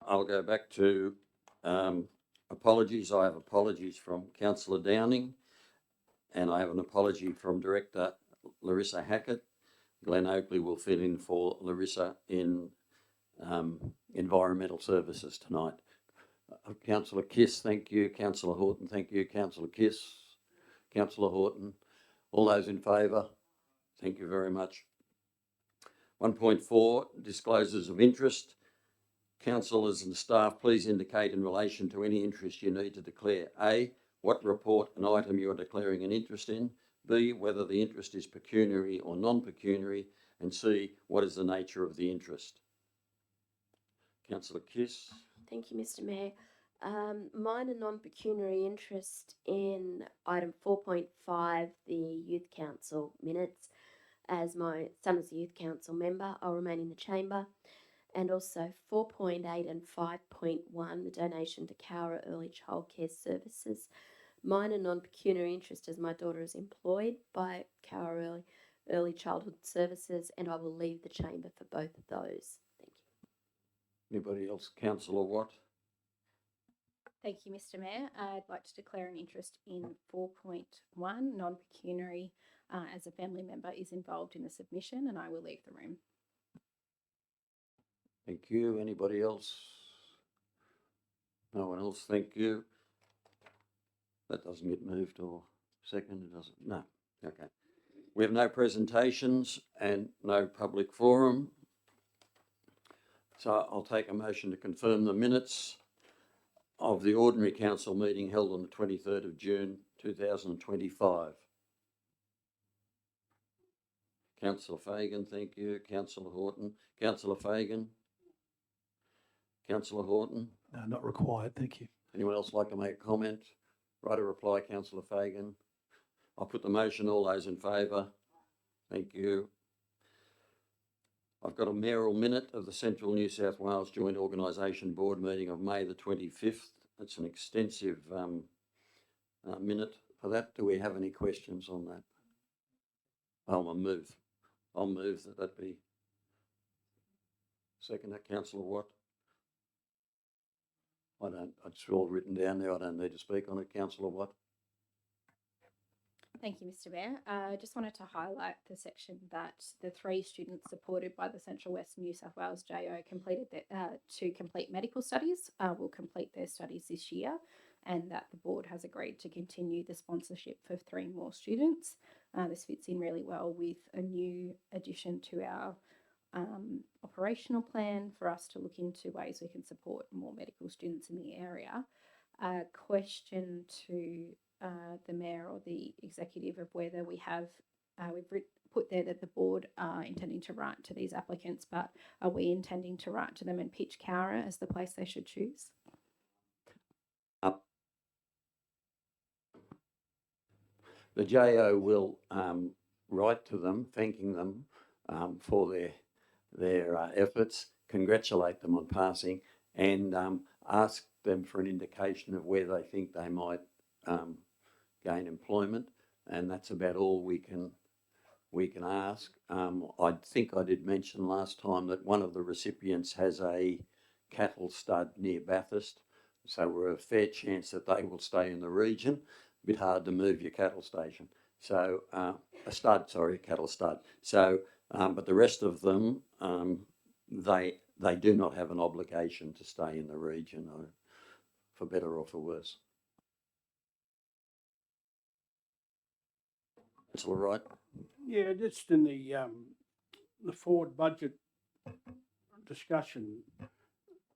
I'll go back to apologies. I have apologies from Councillor Downing, and I have an apology from Director Larissa Hackett. Glenn Oakley will fill in for Larissa in environmental services tonight. Councillor Kiss, thank you. Councillor Horton, thank you. Councillor Kiss, Councillor Horton. All those in favour? Thank you very much. 1.4, disclosures of interest. Councillors and staff, please indicate in relation to any interest you need to declare. A, what report and item you are declaring an interest in. B, whether the interest is pecuniary or non-pecuniary. And C, what is the nature of the interest. Councillor Kiss. Thank you, Mr. Mayor. Mine a non-pecuniary interest in item 4.5, the Youth Council minutes. As my son is a Youth Council member, I'll remain in the chamber. And also 4.8 and 5.1, the donation to Cowra Early Childcare Services. Mine a non-pecuniary interest as my daughter is employed by Cowra Early Childhood Services, and I will leave the chamber for both of those. Thank you. Anybody else? Councillor Watt. Thank you, Mr. Mayor. I'd like to declare an interest in 4.1, non-pecuniary, as a family member is involved in the submission, and I will leave the room. Thank you. Anybody else? No one else? Thank you. That doesn't get moved or seconded, does it? No. Okay. We have no presentations and no public forum. So I'll take a motion to confirm the minutes of the ordinary council meeting held on the 23rd of June 2025. Councillor Fagan, thank you. Councillor Horton. Councillor Fagan. Councillor Horton. No, not required, thank you. Anyone else like to make a comment? Right, a reply, Councillor Fagan. I'll put the motion. All those in favour? Thank you. I've got a mayoral minute of the Central New South Wales Joint Organisation Board meeting of May the 25th. It's an extensive minute for that. Do we have any questions on that? I'll move that be second. Councillor Watt. It's all written down there. I don't need to speak on it. Councillor Watt. Thank you, Mr. Mayor. I just wanted to highlight the section that the 3 students supported by the Central West New South Wales JO completed to complete medical studies will complete their studies this year, and that the board has agreed to continue the sponsorship for 3 more students. This fits in really well with a new addition to our operational plan for us to look into ways we can support more medical students in the area. Question to the mayor or the executive of whether we have, we've put there that the board are intending to write to these applicants, but are we intending to write to them and pitch Cowra as the place they should choose? The JO will write to them, thanking them for their efforts, congratulate them on passing, and ask them for an indication of where they think they might gain employment, and that's about all we can ask. I think I did mention last time that one of the recipients has a cattle stud near Bathurst, so we're a fair chance that they will stay in the region. A bit hard to move your cattle station. So cattle stud. So, but the rest of them, they do not have an obligation to stay in the region, or for better or for worse. That's all right. Yeah, just in the forward budget discussion,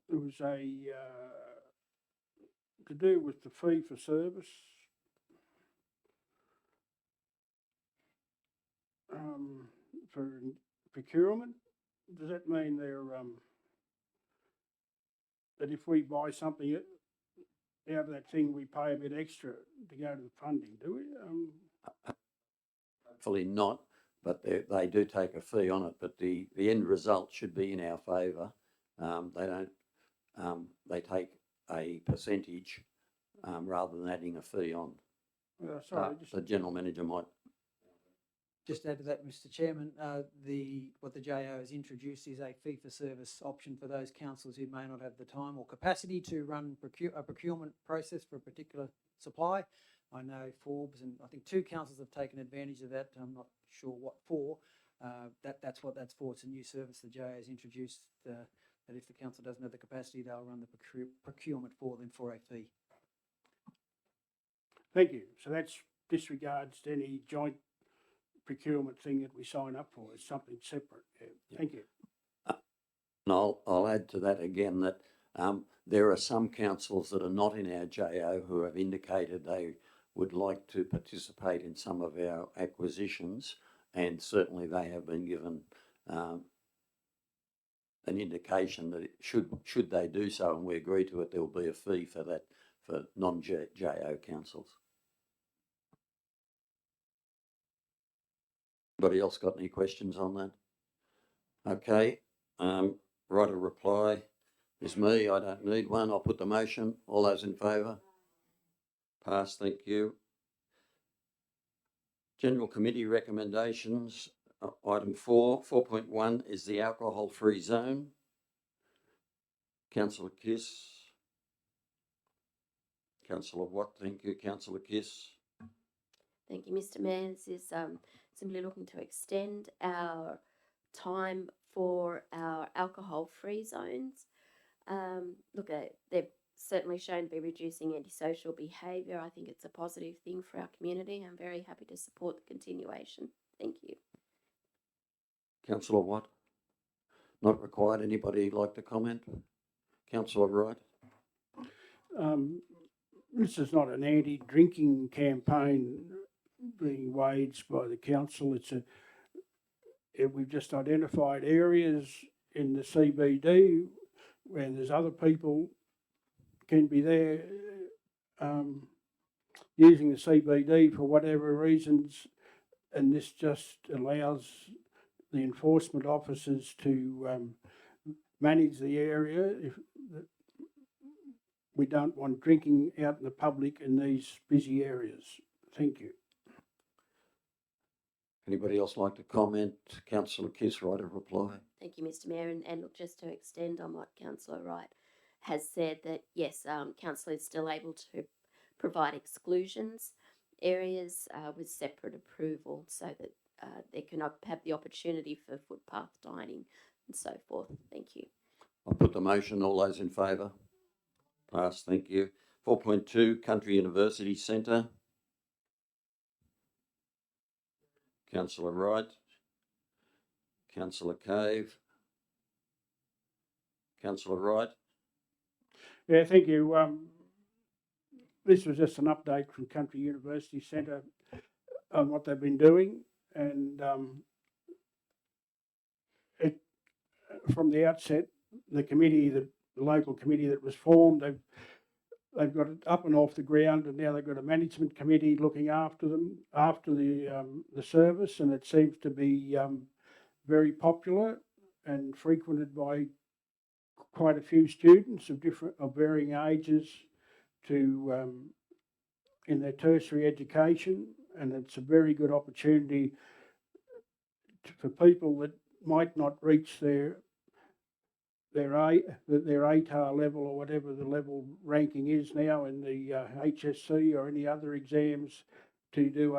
there was to do with the fee for service. For procurement, does that mean they're that if we buy something out of that thing, we pay a bit extra to go to the funding? Do we? Hopefully not, but they do take a fee on it. But the end result should be in our favour. They don't. They take a percentage rather than adding a fee on. Sorry, the general manager might. Just add to that, Mr. Chairman, what the JO has introduced is a fee-for-service option for those councillors who may not have the time or capacity to run a procurement process for a particular supply. I know Forbes and I think 2 councils have taken advantage of that. I'm not sure what for. That's what that's for. It's a new service the JO has introduced that if the council doesn't have the capacity, they'll run the procurement for them for a fee. Thank you. So that's disregards to any joint procurement thing that we sign up for. It's something separate. Yeah. Thank you. And I'll add to that again that there are some councils that are not in our JO who have indicated they would like to participate in some of our acquisitions, and certainly they have been given an indication that should they do so and we agree to it, there will be a fee for that for non-JO councils. Anybody else got any questions on that? Okay, right a reply is me. I don't need one. I'll put the motion. All those in favour? Pass, thank you. General Committee recommendations. Item 4.1 is the alcohol-free zone. Councillor Kiss. Councillor Watt, thank you. Councillor Kiss. Thank you, Mr. Mayor. This is simply looking to extend our time for our alcohol-free zones. They've certainly shown to be reducing antisocial behaviour. I think it's a positive thing for our community. I'm very happy to support the continuation. Thank you. Councillor Watt. Not required. Anybody like to comment? Councillor Wright. This is not an anti-drinking campaign being waged by the council. We've just identified areas in the CBD where there's other people can be there using the CBD for whatever reasons, and this just allows the enforcement officers to manage the area. We don't want drinking out in the public in these busy areas. Thank you. Anybody else like to comment? Councillor Kiss, right of reply. Thank you, Mr. Mayor. And look, just to extend on what Councillor Wright has said, that yes, council is still able to provide exclusions areas with separate approval, so that they can have the opportunity for footpath dining and so forth. Thank you. I'll put the motion. All those in favour? Pass, thank you. 4.2, Country University Centre. Councillor Wright. Councillor Cave. Councillor Wright. Yeah, thank you. This was just an update from Country University Centre on what they've been doing, and from the outset, the local committee that was formed, they've got it up and off the ground, and now they've got a management committee looking after them after the service, and it seems to be very popular and frequented by quite a few students of varying ages to in their tertiary education, and it's a very good opportunity for people that might not reach their ATAR level or whatever the level ranking is now in the HSC or any other exams, to do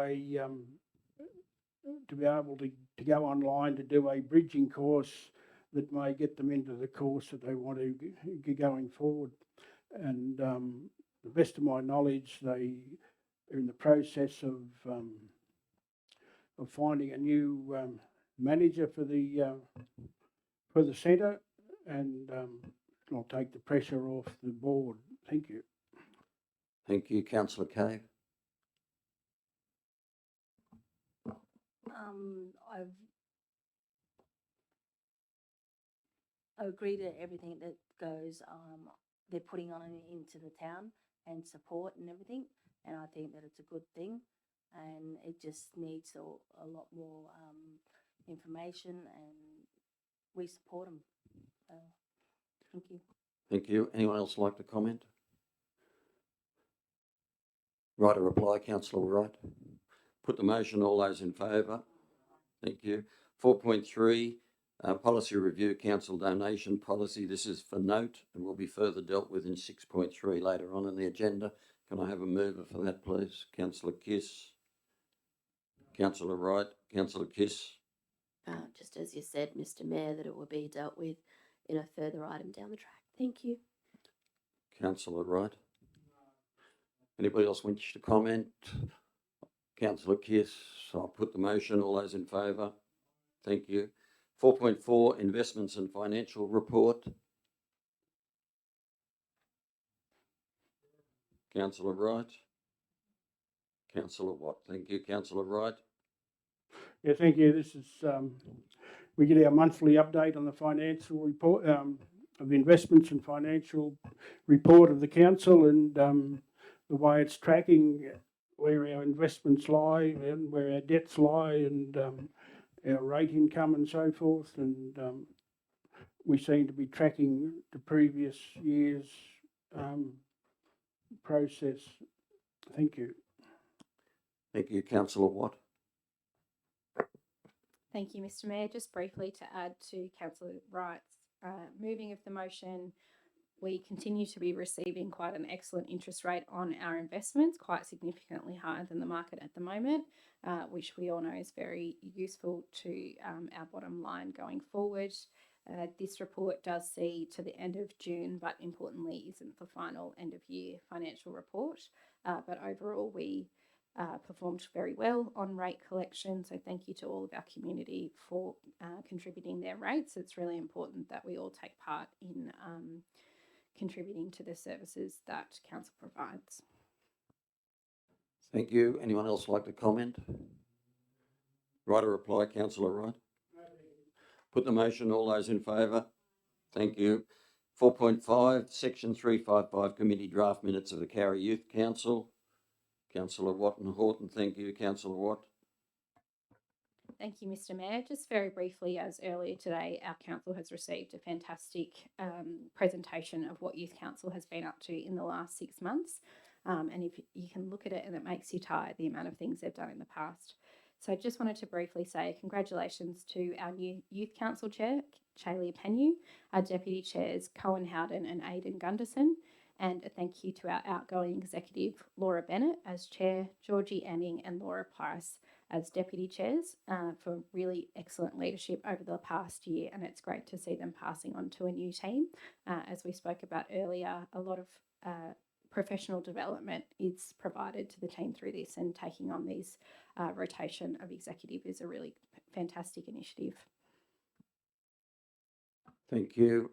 to be able to go online to do a bridging course that may get them into the course that they want to get going forward. And the best of my knowledge, they are in the process of finding a new manager for the centre, and I'll take the pressure off the board. Thank you. Thank you. Councillor Cave. I agree to everything that goes, they're putting on into the town and support and everything, and I think that it's a good thing, and it just needs a lot more information, and we support them. Thank you. Thank you. Anyone else like to comment? Right a reply, Councillor Wright. Put the motion. All those in favour? Thank you. 4.3, policy review, council donation policy. This is for note and will be further dealt with in 6.3 later on in the agenda. Can I have a mover for that, please? Councillor Kiss. Councillor Wright. Councillor Kiss. Just as you said, Mr. Mayor, that it will be dealt with in a further item down the track. Thank you. Councillor Wright. Anybody else wish to comment? Councillor Kiss, I'll put the motion. All those in favour? Thank you. 4.4, investments and financial report. Councillor Wright. Councillor Watt. Thank you. Councillor Wright. Yeah, thank you. This is, we get our monthly update on the financial report, of the investments and financial report of the council, and the way it's tracking where our investments lie and where our debts lie, and our rate income and so forth. And we seem to be tracking the previous year's process. Thank you. Thank you. Councillor Watt. Thank you, Mr. Mayor. Just briefly to add to Councillor Wright's moving of the motion, we continue to be receiving quite an excellent interest rate on our investments, quite significantly higher than the market at the moment, which we all know is very useful to our bottom line going forward. This report does see to the end of June, but importantly isn't the final end of year financial report. But overall, we performed very well on rate collection. So thank you to all of our community for contributing their rates. It's really important that we all take part in contributing to the services that council provides. Thank you. Anyone else like to comment? Right or reply, Councillor Wright? Put the motion. All those in favour? Thank you. 4.5, Section 355, Committee Draft Minutes of the Cowra Youth Council. Councillor Watt and Horton. Thank you. Councillor Watt. Thank you, Mr. Mayor. Just very briefly, as earlier today, our council has received a fantastic presentation of what Youth Council has been up to in the last 6 months. And if you can look at it, and it makes you tired, the amount of things they've done in the past. So I just wanted to briefly say congratulations to our new Youth Council Chair, Chalia Penyu, our Deputy Chairs, Cohen Howden and Aidan Gunderson, and a thank you to our outgoing Executive, Laura Bennett, as Chair, Georgie Anning and Laura Price as Deputy Chairs for really excellent leadership over the past year, and it's great to see them passing on to a new team. As we spoke about earlier, a lot of professional development is provided to the team through this, and taking on these rotation of executive is a really fantastic initiative. Thank you.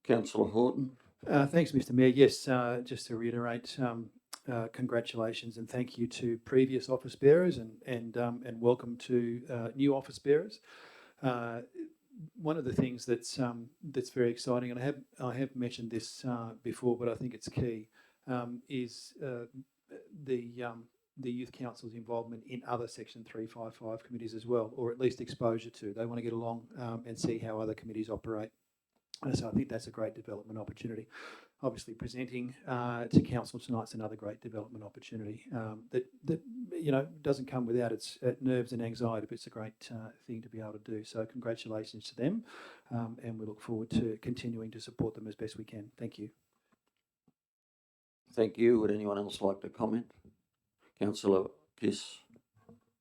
Councillor Horton. Thanks, Mr. Mayor. Yes, just to reiterate, congratulations and thank you to previous office bearers, and welcome to new office bearers. One of the things that's very exciting, and I have mentioned this before, but I think it's key, is the Youth Council's involvement in other Section 355 committees as well, or at least exposure to. They want to get along and see how other committees operate. So I think that's a great development opportunity. Obviously, presenting to council tonight's another great development opportunity that doesn't come without its nerves and anxiety, but it's a great thing to be able to do. So congratulations to them, and we look forward to continuing to support them as best we can. Thank you. Thank you. Would anyone else like to comment? Councillor Kiss.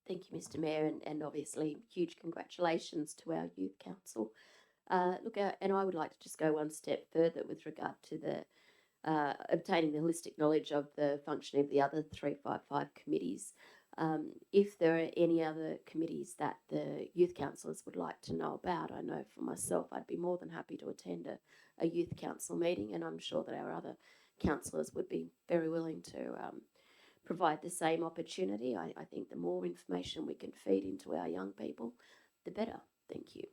Thank you, Mr. Mayor, and obviously huge congratulations to our Youth Council. And I would like to just go one step further with regard to the obtaining the holistic knowledge of the functioning of the other 355 committees. If there are any other committees that the youth councillors would like to know about, I know for myself I'd be more than happy to attend a youth council meeting, and I'm sure that our other councillors would be very willing to provide the same opportunity. I think the more information we can feed into our young people, the better. Thank you.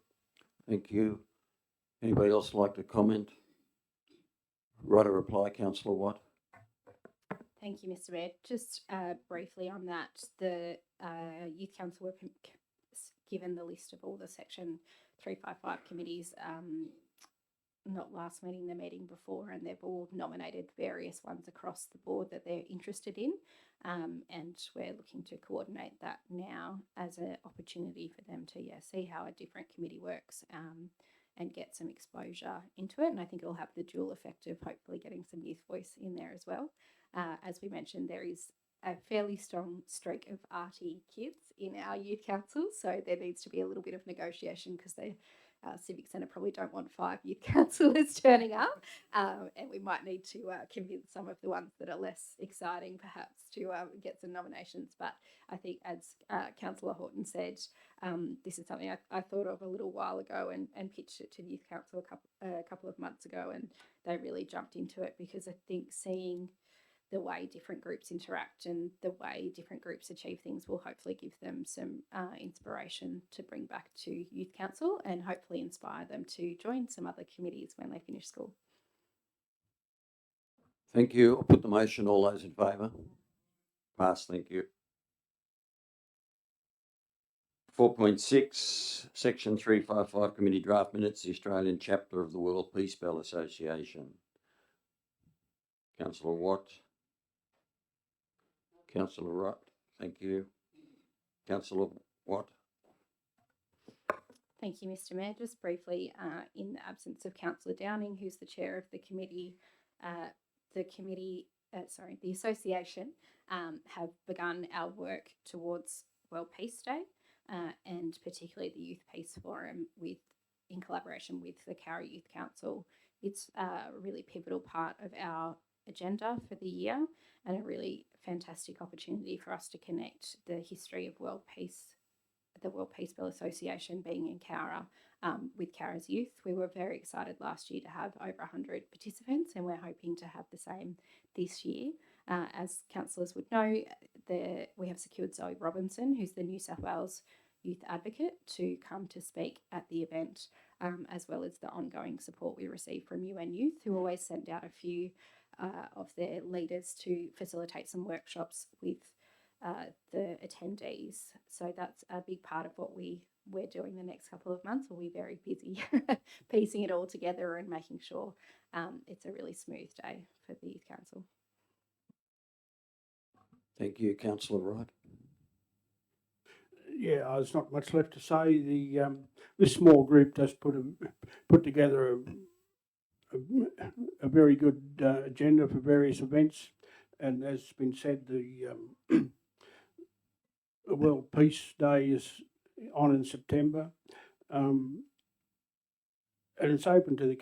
Thank you. Anybody else like to comment? Right or reply, Councillor Watt. Thank you, Mr. Mayor. Just briefly on that, the Youth Council were given the list of all the Section 355 committees not last meeting, the meeting before, and they've all nominated various ones across the board that they're interested in. And we're looking to coordinate that now as an opportunity for them to see how a different committee works and get some exposure into it. And I think it'll have the dual effect of hopefully getting some youth voice in there as well. As we mentioned, there is a fairly strong streak of arty kids in our youth council, so there needs to be a little bit of negotiation because the Civic Centre probably don't want 5 youth councillors turning up, and we might need to convince some of the ones that are less exciting perhaps to get some nominations. But I think, as Councillor Horton said, this is something I thought of a little while ago and pitched it to the Youth Council a couple of months ago, and they really jumped into it because I think seeing the way different groups interact and the way different groups achieve things will hopefully give them some inspiration to bring back to Youth Council and hopefully inspire them to join some other committees when they finish school. Thank you. I'll put the motion. All those in favour? Pass. Thank you. 4.6, Section 355 Committee Draft Minutes, the Australian Chapter of the World Peace Bell Association. Councillor Watt. Councillor Wright. Thank you. Councillor Watt. Thank you, Mr. Mayor. Just briefly, in the absence of Councillor Downing, who's the chair of the committee, the association have begun our work towards World Peace Day and particularly the Youth Peace Forum in collaboration with the Cowra Youth Council. It's a really pivotal part of our agenda for the year and a really fantastic opportunity for us to connect the history of world peace, the World Peace Bell Association being in Cowra with Cowra's youth. We were very excited last year to have over 100 participants, and we're hoping to have the same this year. As councillors would know, we have secured Zoe Robinson, who's the New South Wales Youth Advocate, to come to speak at the event, as well as the ongoing support we receive from UN Youth, who always send out a few of their leaders to facilitate some workshops with the attendees. So that's a big part of what we're doing the next couple of months. We'll be very busy piecing it all together and making sure it's a really smooth day for the Youth Council. Thank you, Councillor Wright. Yeah, there's not much left to say. This small group does put together a very good agenda for various events, and as has been said, the World Peace Day is on in September, and it's open to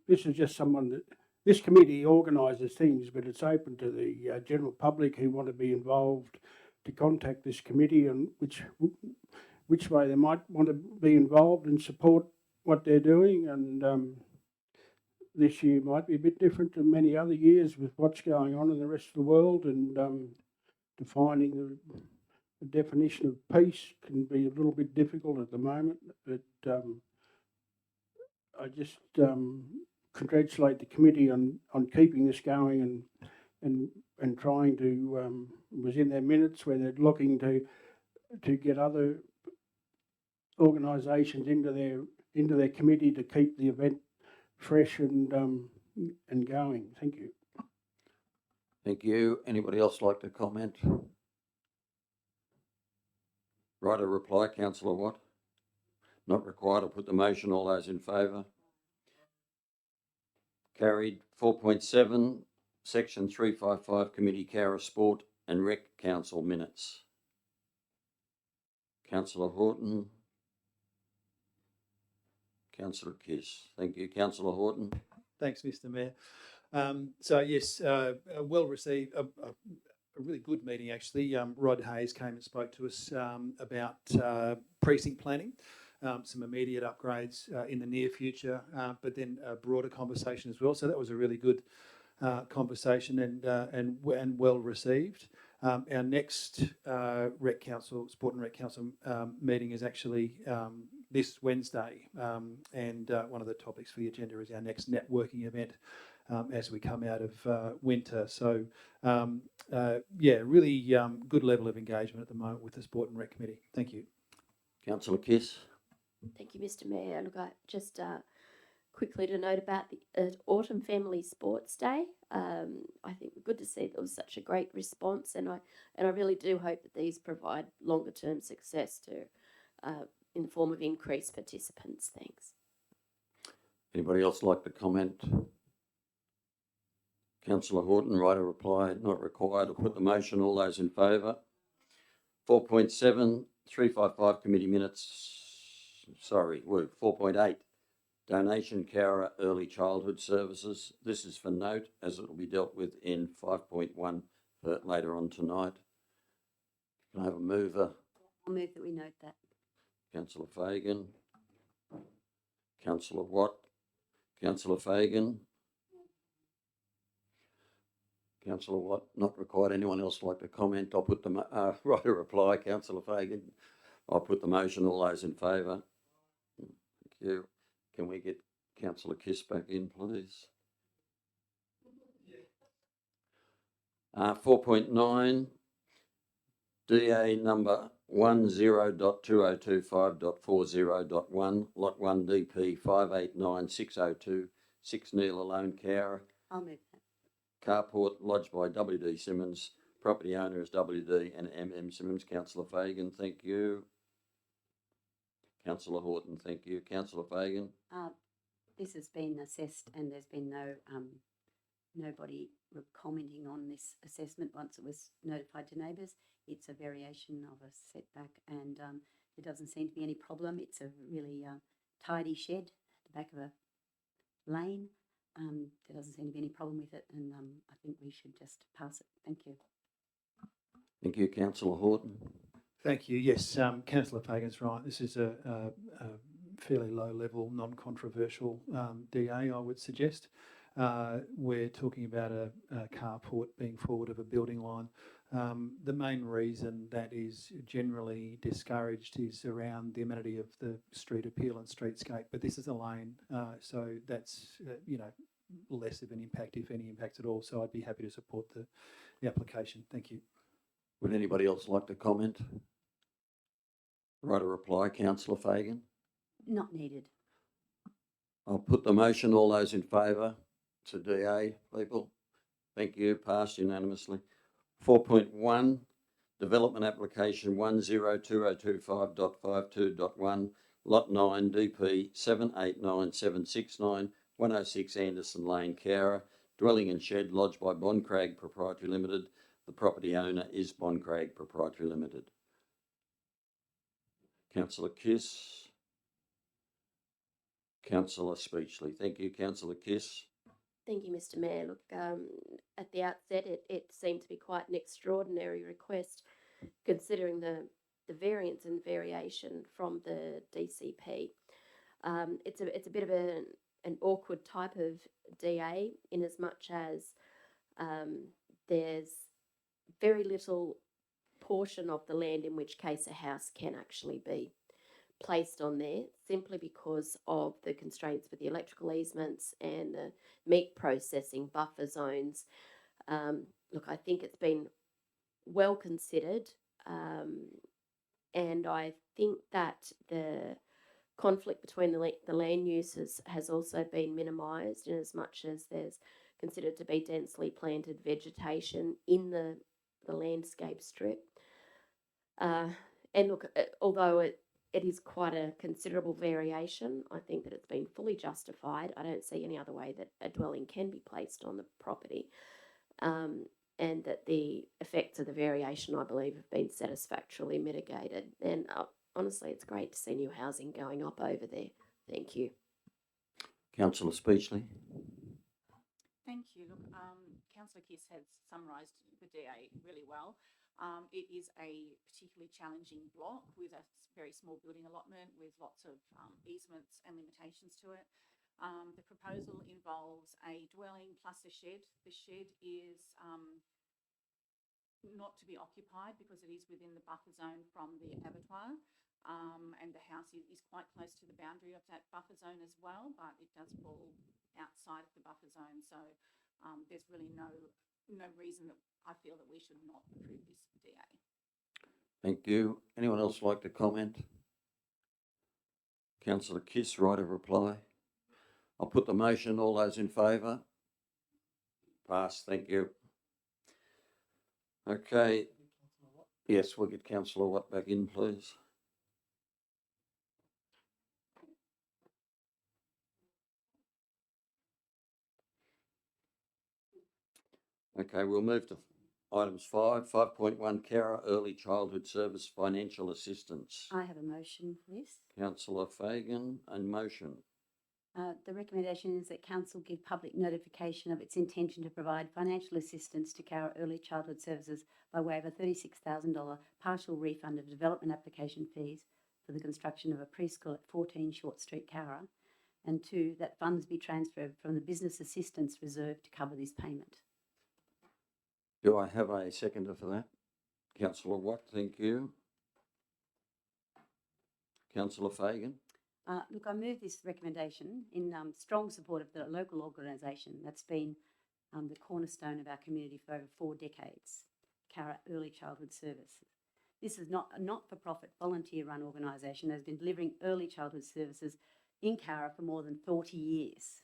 this is just someone that this committee organises things, but it's open to the general public who want to be involved to contact this committee and which way they might want to be involved and support what they're doing. And this year might be a bit different to many other years with what's going on in the rest of the world, and defining the definition of peace can be a little bit difficult at the moment. But I just congratulate the committee on keeping this going and trying to was in their minutes where they're looking to get other organisations into their committee to keep the event fresh and going. Thank you. Thank you. Anybody else like to comment? Right, a reply, Councillor Watt? Not required. I'll put the motion. All those in favour? Carried. 4.7, Section 355 Committee Cowra Sport and Rec Council Minutes. Councillor Horton. Councillor Kiss. Thank you. Councillor Horton. Thanks, Mr. Mayor. So yes, well received, a really good meeting actually. Rod Hayes came and spoke to us about precinct planning, some immediate upgrades in the near future, but then a broader conversation as well. So that was a really good conversation and well received. Our next Rec Council, Sport and Rec Council meeting is actually this Wednesday, and one of the topics for the agenda is our next networking event as we come out of winter. So yeah, really good level of engagement at the moment with the Sport and Rec Committee. Thank you. Councillor Kiss. Thank you, Mr. Mayor. Look, I just quickly to note about the Autumn Family Sports Day. I think good to see there was such a great response, and I really do hope that these provide longer term success to in the form of increased participants. Thanks. Anybody else like to comment? Councillor Horton, write a reply, not required. I'll put the motion. All those in favour? 4.7, 355 committee minutes. Sorry, 4.8. Donation Cowra Early Childhood Services. This is for note, as it will be dealt with in 5.1 later on tonight. Can I have a mover? I'll move that we note that. Councillor Fagan. Councillor Watt. Councillor Fagan. Councillor Watt, not required. Anyone else like to comment? I'll put the write a reply. Councillor Fagan. I'll put the motion. All those in favour? Thank you. Can we get Councillor Kiss back in, please? 4.9, DA number 10.2025.40.1, Lot 1 DP 589602, 6 Neil Alone Cowra. I'll move that. Carport lodged by WD Simmons. Property owner is WD and MM Simmons. Councillor Fagan, thank you. Councillor Horton, thank you. Councillor Fagan. This has been assessed and there's been nobody commenting on this assessment once it was notified to neighbours. It's a variation of a setback and there doesn't seem to be any problem. It's a really tidy shed at the back of a lane. There doesn't seem to be any problem with it and I think we should just pass it. Thank you. Thank you, Councillor Horton. Thank you. Yes, Councillor Fagan's right. This is a fairly low-level, non-controversial DA, I would suggest. We're talking about a carport being forward of a building line. The main reason that is generally discouraged is around the amenity of the street appeal and streetscape, but this is a lane, so that's less of an impact, if any impact at all. So I'd be happy to support the application. Thank you. Would anybody else like to comment? Write a reply, Councillor Fagan. Not needed. I'll put the motion. All those in favour to DA, people. Thank you. Passed unanimously. 4.1, development application 102025.52.1, lot 9, DP 789769, 106 Anderson Lane, Cowra, dwelling and shed lodged by Boncrag Proprietary Limited. The property owner is Boncrag Proprietary Limited. Councillor Kiss. Councillor Speechley. Thank you, Councillor Kiss. Thank you, Mr. Mayor. Look, at the outset, it seemed to be quite an extraordinary request, considering the variance and variation from the DCP. It's a bit of an awkward type of DA in as much as there's very little portion of the land in which case a house can actually be placed on there, simply because of the constraints with the electrical easements and the meat processing buffer zones. Look, I think it's been well considered, and I think that the conflict between the land uses has also been minimised in as much as there's considered to be densely planted vegetation in the landscape strip. And look, although it is quite a considerable variation, I think that it's been fully justified. I don't see any other way that a dwelling can be placed on the property, and that the effects of the variation, I believe, have been satisfactorily mitigated. And honestly, it's great to see new housing going up over there. Thank you. Councillor Speechley. Thank you. Look, Councillor Kiss has summarised the DA really well. It is a particularly challenging block with a very small building allotment with lots of easements and limitations to it. The proposal involves a dwelling plus a shed. The shed is not to be occupied because it is within the buffer zone from the abattoir, and the house is quite close to the boundary of that buffer zone as well, but it does fall outside of the buffer zone. So there's really no reason that I feel that we should not approve this DA. Thank you. Anyone else like to comment? Councillor Kiss, write a reply. I'll put the motion. All those in favour? Pass. Thank you. Okay. Yes, we'll get Councillor Watt back in, please. Okay, we'll move to items 5.1, Cowra Early Childhood Service Financial Assistance. I have a motion for this. Councillor Fagan, a motion. The recommendation is that Council give public notification of its intention to provide financial assistance to Cowra Early Childhood Services by way of a $36,000 partial refund of development application fees for the construction of a preschool at 14 Short Street, Cowra, and 2, that funds be transferred from the Business Assistance Reserve to cover this payment. Do I have a seconder for that? Councillor Watt, thank you. Councillor Fagan. Look, I move this recommendation in strong support of the local organisation that's been the cornerstone of our community for over 4 decades, Cowra Early Childhood Services. This is not a not-for-profit, volunteer-run organisation that has been delivering early childhood services in Cowra for more than 40 years.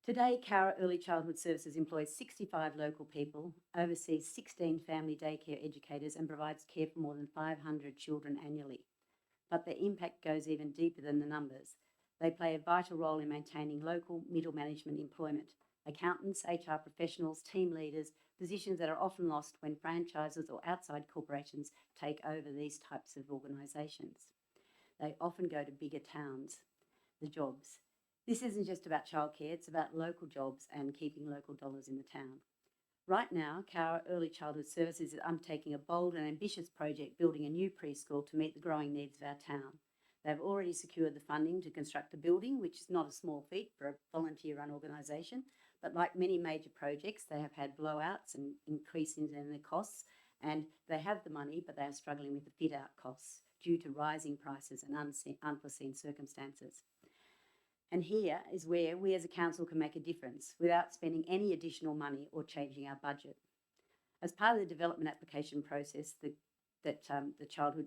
Today, Cowra Early Childhood Services employs 65 local people, oversees 16 family daycare educators and provides care for more than 500 children annually. But their impact goes even deeper than the numbers. They play a vital role in maintaining local middle management employment. Accountants, HR professionals, team leaders, positions that are often lost when franchises or outside corporations take over these types of organisations. They often go to bigger towns, the jobs. This isn't just about childcare, it's about local jobs and keeping local dollars in the town. Right now, Cowra Early Childhood Services is undertaking a bold and ambitious project building a new preschool to meet the growing needs of our town. They've already secured the funding to construct the building, which is not a small feat for a volunteer-run organisation, but like many major projects, they have had blowouts and increases in their costs, and they have the money, but they are struggling with the fit-out costs due to rising prices and unforeseen circumstances. And here is where we as a council can make a difference without spending any additional money or changing our budget. As part of the development application process that the Childhood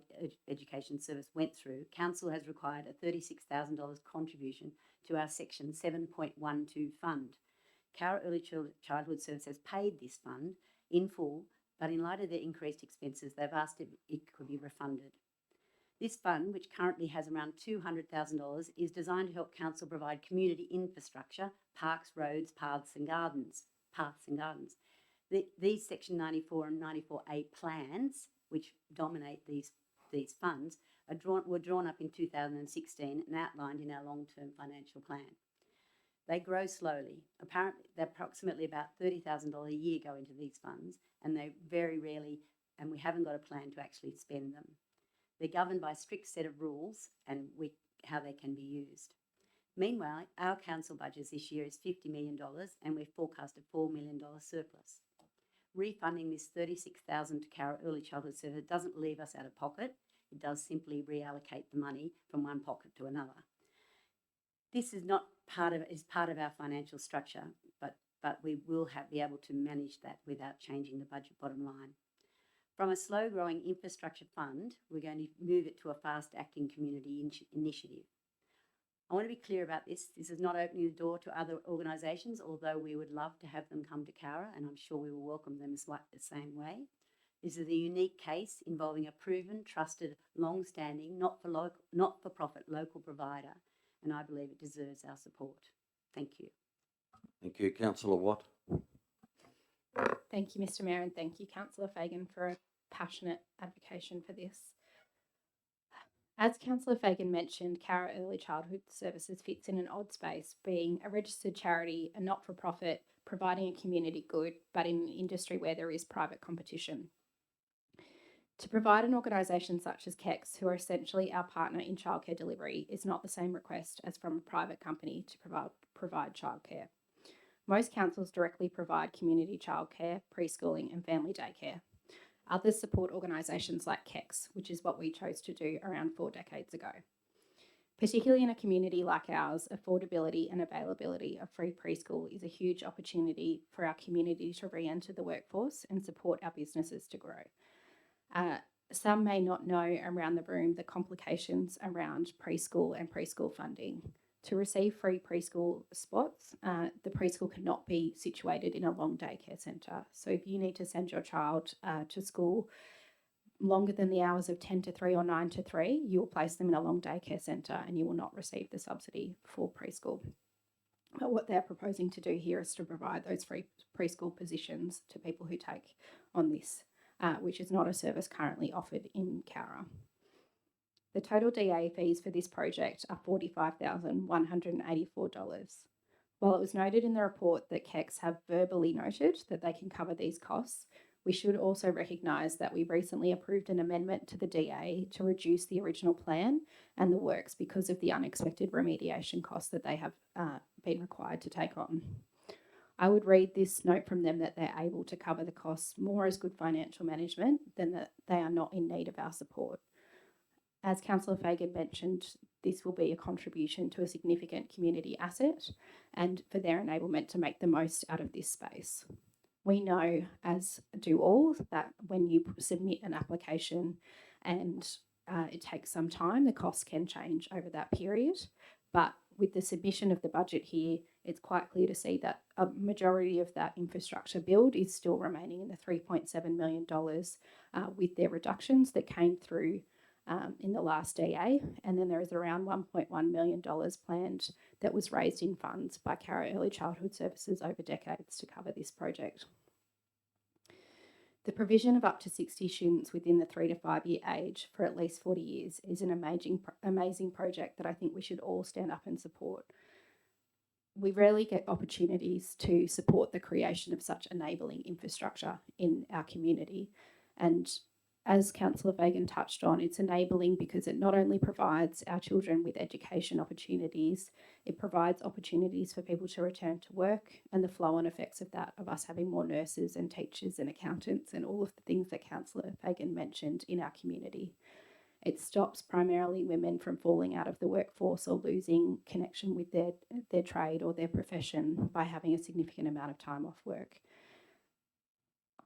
Education Service went through, council has required a $36,000 contribution to our section 7.12 fund. Cowra Early Childhood Service has paid this fund in full, but in light of their increased expenses, they've asked if it could be refunded. This fund, which currently has around $200,000, is designed to help council provide community infrastructure, parks, roads, paths and gardens. These Section 94 and 94A plans, which dominate these funds, were drawn up in 2016 and outlined in our long-term financial plan. They grow slowly. Apparently, approximately about $30,000 a year go into these funds, and they very rarely, and we haven't got a plan to actually spend them. They're governed by a strict set of rules and how they can be used. Meanwhile, our council budget this year is $50 million and we've forecast a $4 million surplus. Refunding this $36,000 to Cowra Early Childhood Service doesn't leave us out of pocket. It does simply reallocate the money from one pocket to another. This is not part of our financial structure, but we will be able to manage that without changing the budget bottom line. From a slow-growing infrastructure fund, we're going to move it to a fast-acting community initiative. I want to be clear about this. This is not opening the door to other organisations, although we would love to have them come to Cowra, and I'm sure we will welcome them the same way. This is a unique case involving a proven, trusted, long-standing, not-for-profit local provider, and I believe it deserves our support. Thank you. Thank you. Councillor Watt. Thank you, Mr. Mayor, and thank you, Councillor Fagan, for a passionate advocation for this. As Councillor Fagan mentioned, Cowra Early Childhood Services fits in an odd space, being a registered charity, a not-for-profit, providing a community good, but in an industry where there is private competition. To provide an organisation such as KEX, who are essentially our partner in childcare delivery, is not the same request as from a private company to provide childcare. Most councils directly provide community childcare, preschooling and family daycare. Others support organisations like KEX, which is what we chose to do around 4 decades ago. Particularly in a community like ours, affordability and availability of free preschool is a huge opportunity for our community to re-enter the workforce and support our businesses to grow. Some may not know around the room the complications around preschool and preschool funding. To receive free preschool spots, the preschool cannot be situated in a long daycare centre. So if you need to send your child to school longer than the hours of 10 to 3 or 9 to 3, you will place them in a long daycare centre and you will not receive the subsidy for preschool. But what they're proposing to do here is to provide those free preschool positions to people who take on this, which is not a service currently offered in Cowra. The total DA fees for this project are $45,184. While it was noted in the report that KECs have verbally noted that they can cover these costs, we should also recognise that we recently approved an amendment to the DA to reduce the original plan and the works because of the unexpected remediation costs that they have been required to take on. I would read this note from them that they're able to cover the costs more as good financial management than that they are not in need of our support. As Councillor Fagan mentioned, this will be a contribution to a significant community asset and for their enablement to make the most out of this space. We know, as do all, that when you submit an application and it takes some time, the costs can change over that period. But with the submission of the budget here, it's quite clear to see that a majority of that infrastructure build is still remaining in the $3.7 million with their reductions that came through in the last DA, and then there is around $1.1 million planned that was raised in funds by Cowra Early Childhood Services over decades to cover this project. The provision of up to 60 students within the 3 to 5 year age for at least 40 years is an amazing project that I think we should all stand up and support. We rarely get opportunities to support the creation of such enabling infrastructure in our community, and as Councillor Fagan touched on, it's enabling because it not only provides our children with education opportunities, it provides opportunities for people to return to work and the flow-on effects of that, of us having more nurses and teachers and accountants and all of the things that Councillor Fagan mentioned in our community. It stops primarily women from falling out of the workforce or losing connection with their trade or their profession by having a significant amount of time off work.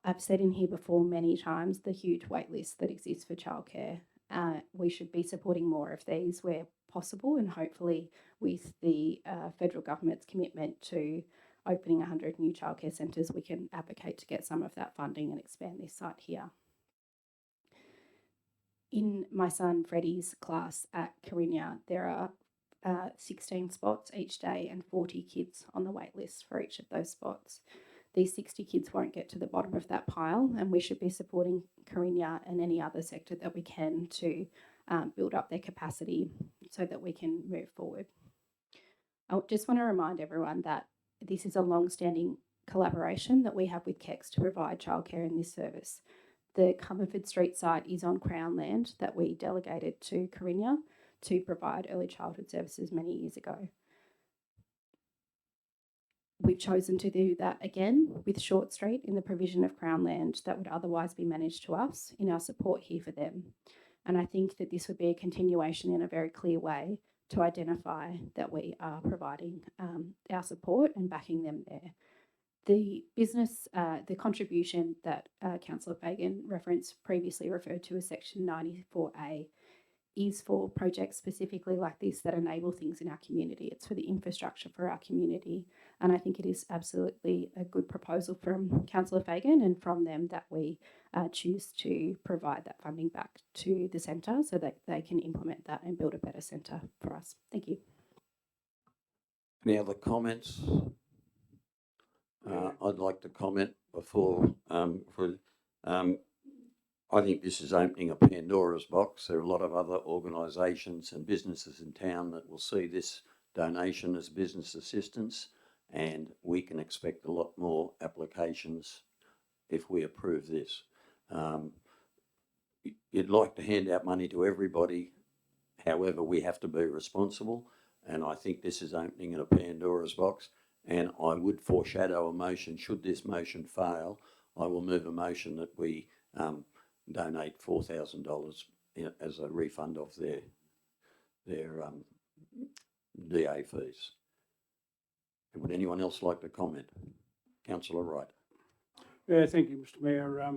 I've said in here before many times the huge wait list that exists for childcare. We should be supporting more of these where possible, and hopefully with the federal government's commitment to opening 100 new childcare centres, we can advocate to get some of that funding and expand this site here. In my son Freddie's class at Cowra, there are 16 spots each day and 40 kids on the wait list for each of those spots. These 60 kids won't get to the bottom of that pile, and we should be supporting Cowra and any other sector that we can to build up their capacity so that we can move forward. I just want to remind everyone that this is a long-standing collaboration that we have with KECs to provide childcare in this service. The Comerford Street site is on Crown land that we delegated to Cowra to provide early childhood services many years ago. We've chosen to do that again with Short Street in the provision of Crown land that would otherwise be managed to us in our support here for them. And I think that this would be a continuation in a very clear way to identify that we are providing our support and backing them there. The business, the contribution that Councillor Fagan referenced previously referred to as Section 94A is for projects specifically like this that enable things in our community. It's for the infrastructure for our community. And I think it is absolutely a good proposal from Councillor Fagan and from them that we choose to provide that funding back to the centre so that they can implement that and build a better centre for us. Thank you. Any other comments? I'd like to comment before I think this is opening a Pandora's box. There are a lot of other organisations and businesses in town that will see this donation as business assistance, and we can expect a lot more applications if we approve this. You'd like to hand out money to everybody, however, we have to be responsible, and I think this is opening a Pandora's box, and I would foreshadow a motion. Should this motion fail, I will move a motion that we donate $4,000 as a refund of their DA fees. Would anyone else like to comment? Councillor Wright. Yeah, thank you, Mr. Mayor.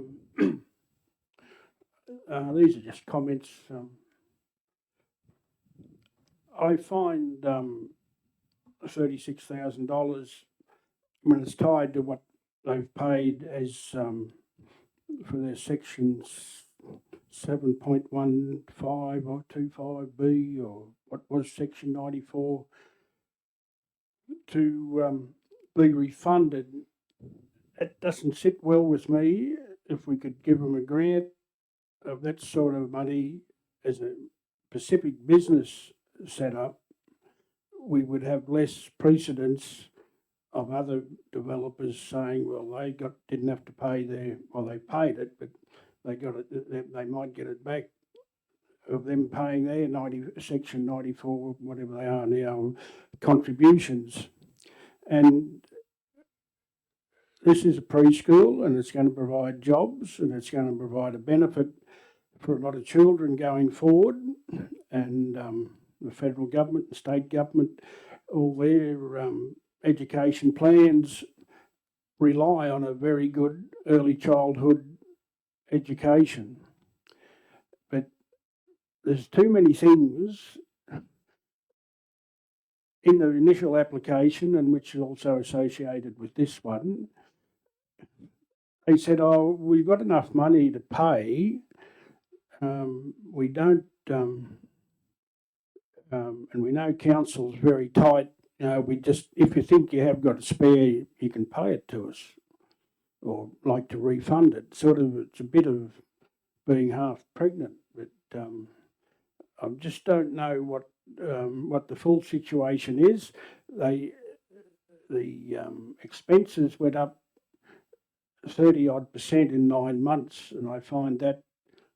These are just comments. I find $36,000 when it's tied to what they've paid as for their sections 7.15 or 25B or what was section 94 to be refunded. It doesn't sit well with me. If we could give them a grant of that sort of money as a Pacific business setup, we would have less precedence of other developers saying, well, didn't have to pay they paid it, but they got it. They might get it back of them paying their section 94, whatever they are now, contributions. And this is a preschool, and it's going to provide jobs, and it's going to provide a benefit for a lot of children going forward. And the federal government, the state government, all their education plans rely on a very good early childhood education. But there's too many things in the initial application, and which is also associated with this one. They said, oh, we've got enough money to pay. We don't, and we know council's very tight. If you think you have got a spare, you can pay it to us, or like to refund it. It's a bit of being half pregnant, but I just don't know what the full situation is. The expenses went up 30% in 9 months, and I find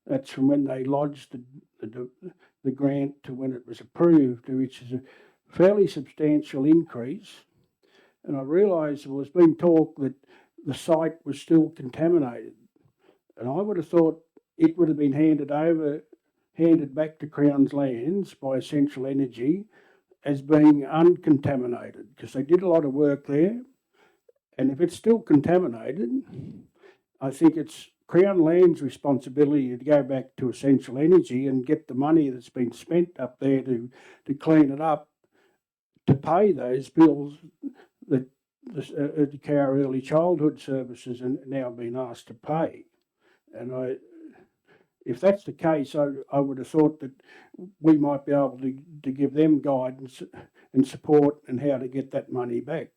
that's from when they lodged the grant to when it was approved, which is a fairly substantial increase. And I realised there was being talk that the site was still contaminated, and I would have thought it would have been handed back to Crown's Lands by Essential Energy as being uncontaminated, because they did a lot of work there. And if it's still contaminated, I think it's Crown Land's responsibility to go back to Essential Energy and get the money that's been spent up there to clean it up, to pay those bills that the Cowra Early Childhood Services are now being asked to pay. And if that's the case, I would have thought that we might be able to give them guidance and support and how to get that money back.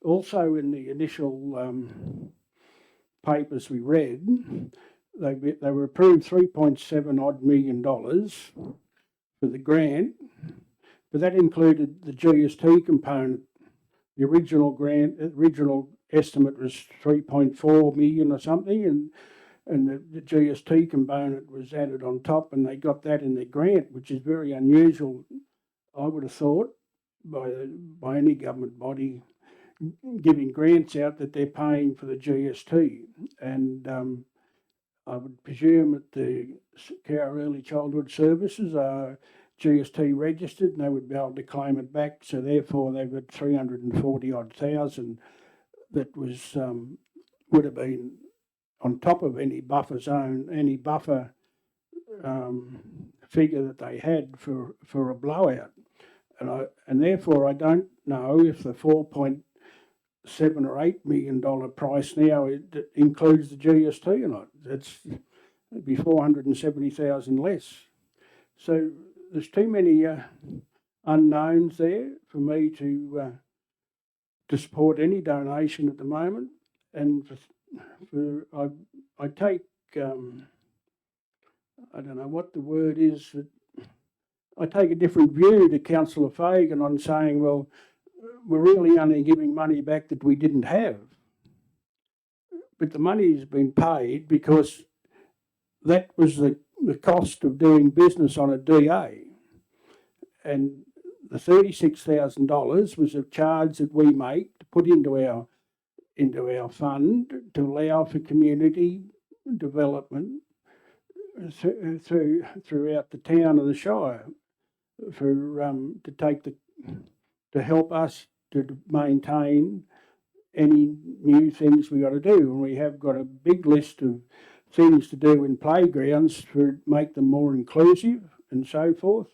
Also, in the initial papers we read, they were approved $3.7 million for the grant, but that included the GST component. The original estimate was 3.4 million or something, and the GST component was added on top, and they got that in their grant, which is very unusual, I would have thought, by any government body giving grants out, that they're paying for the GST. And I would presume that the Cowra Early Childhood Services are GST registered, and they would be able to claim it back. So therefore, they've got 340 odd thousand that would have been on top of any buffer zone, any buffer figure that they had for a blowout. And therefore, I don't know if the $4.7 or $8 million price now it includes the GST or not. It'd be 470,000 less. So there's too many unknowns there for me to support any donation at the moment. And I take I don't know what the word is. I take a different view to Councillor Fagan on saying, well, we're really only giving money back that we didn't have. But the money has been paid because that was the cost of doing business on a DA. And the $36,000 was a charge that we make to put into our fund to allow for community development throughout the town and the Shire, to help us to maintain any new things we got to do. And we have got a big list of things to do in playgrounds to make them more inclusive and so forth.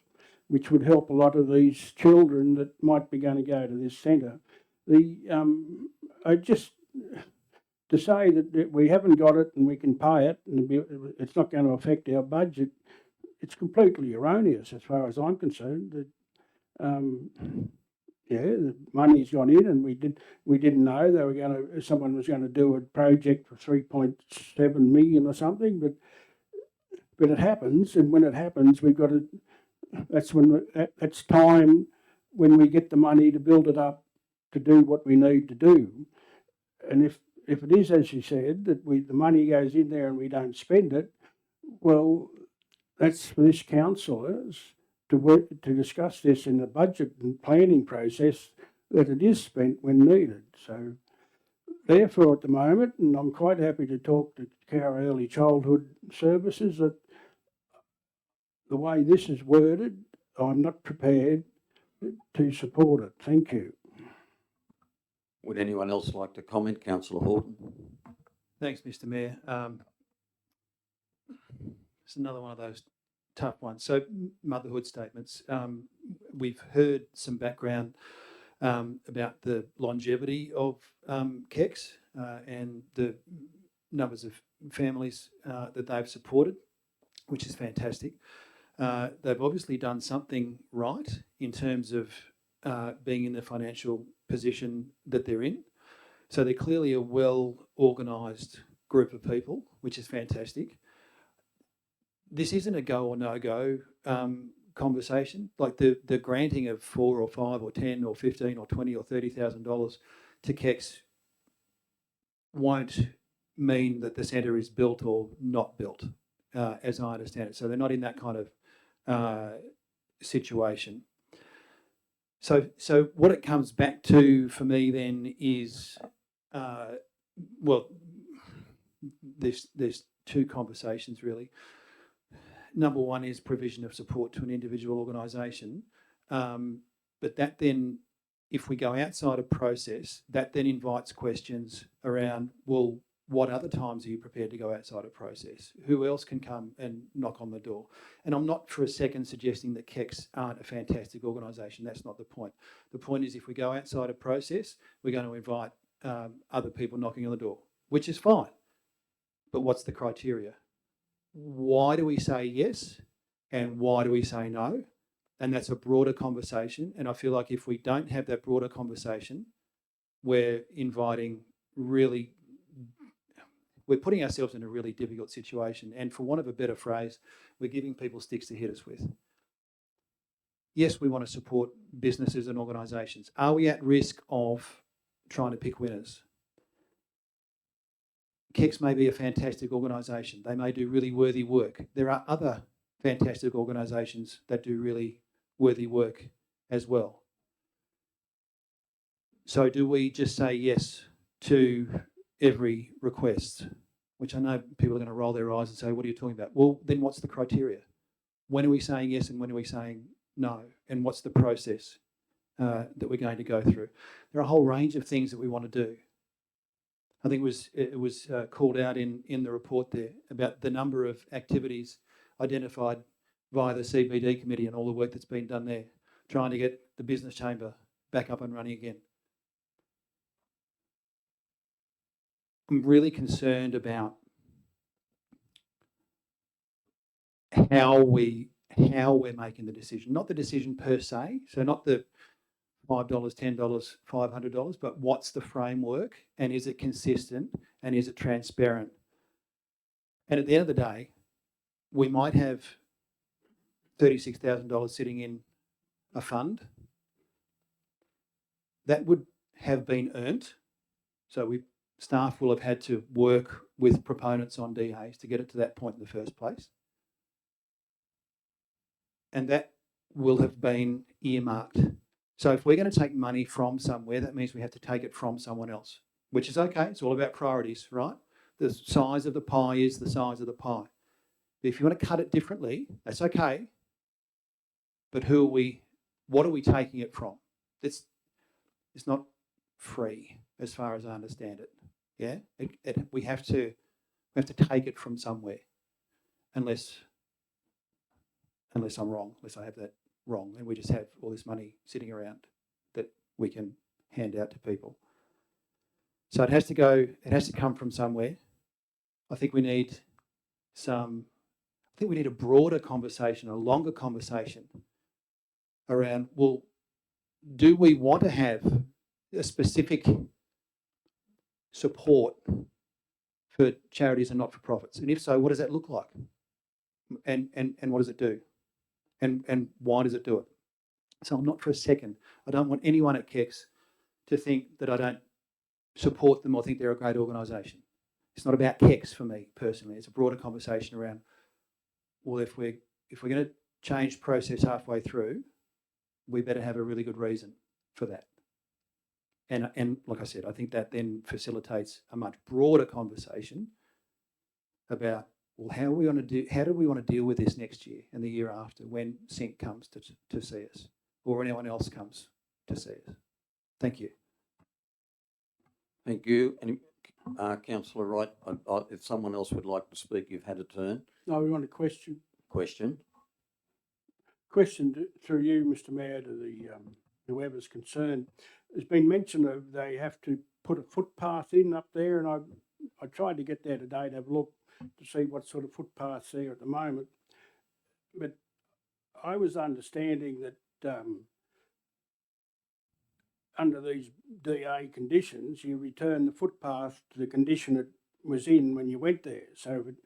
which would help a lot of these children that might be going to go to this centre. I just to say that we haven't got it and we can pay it and it's not going to affect our budget, it's completely erroneous as far as I'm concerned. That the money's gone in, and we didn't know they were someone was going to do a project for 3.7 million or something, but it happens, and when it happens, we've got to. That's time when we get the money to build it up to do what we need to do, and if it is as you said that the money goes in there and we don't spend it, well, that's for this council to discuss this in the budget and planning process, that it is spent when needed. So therefore at the moment, and I'm quite happy to talk to Cowra Early Childhood Services, that the way this is worded, I'm not prepared to support it. Thank you. Would anyone else like to comment? Councillor Horton. Thanks, Mr. Mayor. It's another one of those tough ones. So motherhood statements. We've heard some background about the longevity of KECs and the numbers of families that they've supported, which is fantastic. They've obviously done something right in terms of being in the financial position that they're in. So they're clearly a well-organised group of people, which is fantastic. This isn't a go or no-go conversation. Like the granting of $4 or $5 or $10 or $15 or $20 or $30,000 to KECs won't mean that the centre is built or not built, as I understand it. So they're not in that kind of situation. So what it comes back to for me then is, well, there's two conversations really. Number one is provision of support to an individual organisation, but that then, if we go outside of process, that then invites questions around, well, what other times are you prepared to go outside of process? Who else can come and knock on the door? And I'm not for a second suggesting that KECs aren't a fantastic organisation. That's not the point. The point is if we go outside of process, we're going to invite other people knocking on the door, which is fine. But what's the criteria? Why do we say yes and why do we say no? And that's a broader conversation. And I feel like if we don't have that broader conversation, we're putting ourselves in a really difficult situation. And for want of a better phrase, we're giving people sticks to hit us with. Yes, we want to support businesses and organisations. Are we at risk of trying to pick winners? KECs may be a fantastic organisation. They may do really worthy work. There are other fantastic organisations that do really worthy work as well. So do we just say yes to every request? Which I know people are going to roll their eyes and say, what are you talking about? Well, then what's the criteria? When are we saying yes and when are we saying no? And what's the process that we're going to go through? There are a whole range of things that we want to do. I think it was called out in the report there about the number of activities identified via the CBD committee and all the work that's been done there, trying to get the business chamber back up and running again. I'm really concerned about how we're making the decision, not the decision per se, so not the $5, $10, $500, but what's the framework and is it consistent and is it transparent? And at the end of the day, we might have $36,000 sitting in a fund that would have been earned. So staff will have had to work with proponents on DAs to get it to that point in the first place. And that will have been earmarked. So if we're going to take money from somewhere, that means we have to take it from someone else, which is okay. It's all about priorities, right? The size of the pie is the size of the pie. But if you want to cut it differently, that's okay. But what are we taking it from? It's not free as far as I understand it. Yeah, we have to take it from somewhere, unless I'm wrong, unless I have that wrong, and we just have all this money sitting around that we can hand out to people. So it has to come from somewhere. I think we need a broader conversation, a longer conversation around, well, do we want to have a specific support for charities and not-for-profits? And if so, what does that look like? And what does it do? And why does it do it? So I'm not for a second, I don't want anyone at KEX to think that I don't support them or think they're a great organisation. It's not about KEX for me personally. It's a broader conversation around, well, if we're going to change process halfway through, we better have a really good reason for that. And like I said, I think that then facilitates a much broader conversation about, well, how do we want to deal with this next year and the year after when Sync comes to see us, or anyone else comes to see us. Thank you. Thank you. And Councillor Wright, if someone else would like to speak, you've had a turn. No, we want a question. Question. Question through you, Mr. Mayor, to the whoever's concerned. There's been mention of they have to put a footpath in up there, and I tried to get there today to have a look to see what sort of footpath's there at the moment. But I was understanding that under these DA conditions, you return the footpath to the condition it was in when you went there. So if it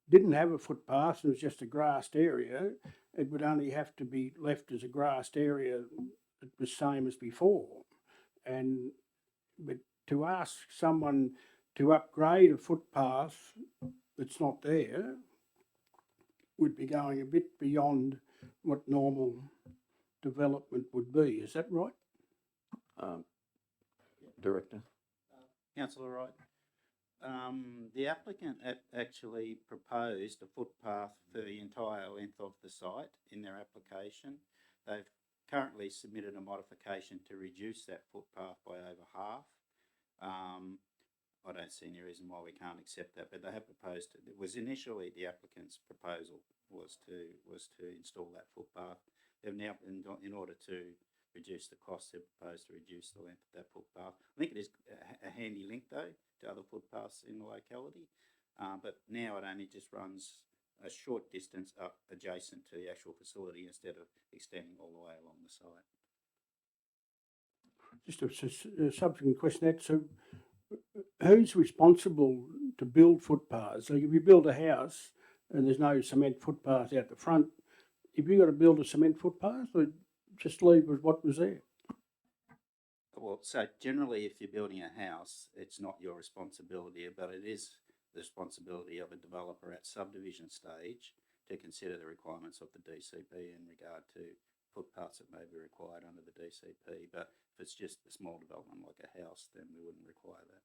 didn't have a footpath and it was just a grassed area, it would only have to be left as a grassed area that was same as before. But to ask someone to upgrade a footpath that's not there would be going a bit beyond what normal development would be. Is that right? Director. Councillor Wright, the applicant actually proposed a footpath for the entire length of the site in their application. They've currently submitted a modification to reduce that footpath by over half. I don't see any reason why we can't accept that, but they have proposed it. It was initially the applicant's proposal was to install that footpath. They've now, in order to reduce the cost, they've proposed to reduce the length of that footpath. I think it is a handy link though to other footpaths in the locality, but now it only just runs a short distance up adjacent to the actual facility instead of extending all the way along the site. Just a subsequent question. That so, who's responsible to build footpaths? Like if you build a house and there's no cement footpath out the front, have you got to build a cement footpath, or just leave with what was there? Well, so generally, if you're building a house, it's not your responsibility, but it is the responsibility of a developer at subdivision stage to consider the requirements of the DCP in regard to footpaths that may be required under the DCP. But if it's just a small development like a house, then we wouldn't require that.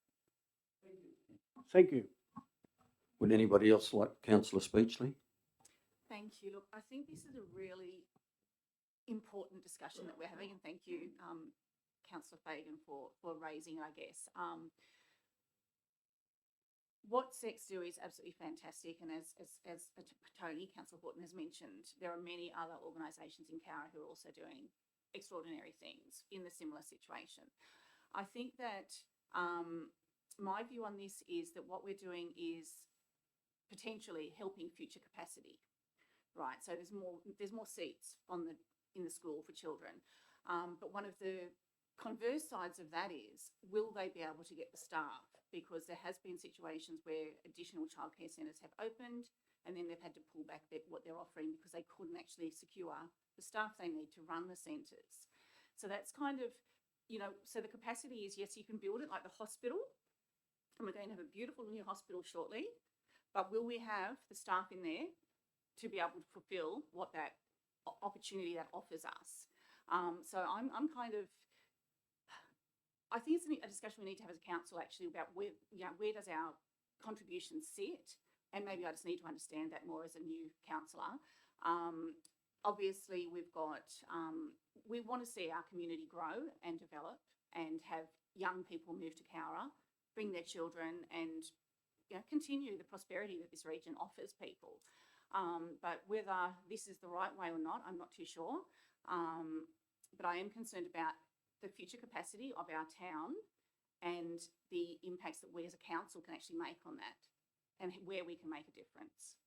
Thank you. Would anybody else like Councillor Speechley? Thank you. Look, I think this is a really important discussion that we're having, and thank you, Councillor Fagan, for raising it, I guess. What SEX do is absolutely fantastic, and as Tony, Councillor Horton has mentioned, there are many other organisations in Cowra who are also doing extraordinary things in the similar situation. I think that my view on this is that what we're doing is potentially helping future capacity, right? So there's more seats in the school for children, but one of the converse sides of that is, will they be able to get the staff? Because there has been situations where additional childcare centres have opened and then they've had to pull back what they're offering because they couldn't actually secure the staff they need to run the centres. So that's kind of, so the capacity is, yes, you can build it like the hospital, and we're going to have a beautiful new hospital shortly, but will we have the staff in there to be able to fulfil what that opportunity that offers us? So I'm kind of, I think it's a discussion we need to have as a council actually about where does our contribution sit, and maybe I just need to understand that more as a new councillor. Obviously, we've got, we want to see our community grow and develop and have young people move to Cowra, bring their children, and continue the prosperity that this region offers people. But whether this is the right way or not, I'm not too sure. But I am concerned about the future capacity of our town and the impacts that we as a council can actually make on that and where we can make a difference.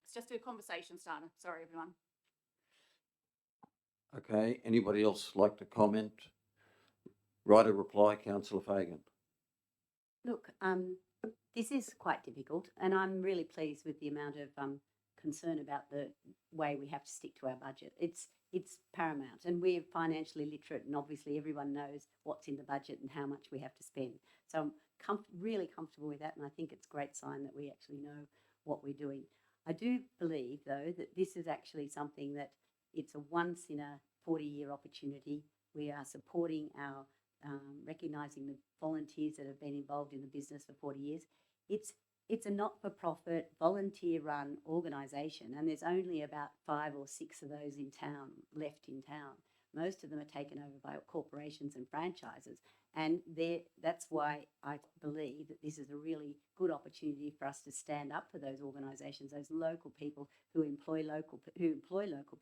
It's just a conversation starter. Sorry, everyone. Okay, anybody else like to comment? Write a reply, Councillor Fagan. Look, this is quite difficult, and I'm really pleased with the amount of concern about the way we have to stick to our budget. It's paramount, and we're financially literate, and obviously everyone knows what's in the budget and how much we have to spend. So I'm really comfortable with that, and I think it's a great sign that we actually know what we're doing. I do believe, though, that this is actually something that it's a once in a 40-year opportunity. We are supporting our recognising the volunteers that have been involved in the business for 40 years. It's a not-for-profit, volunteer-run organisation, and there's only about 5 or 6 of those in town, left in town. Most of them are taken over by corporations and franchises, and that's why I believe that this is a really good opportunity for us to stand up for those organisations, those local people who employ local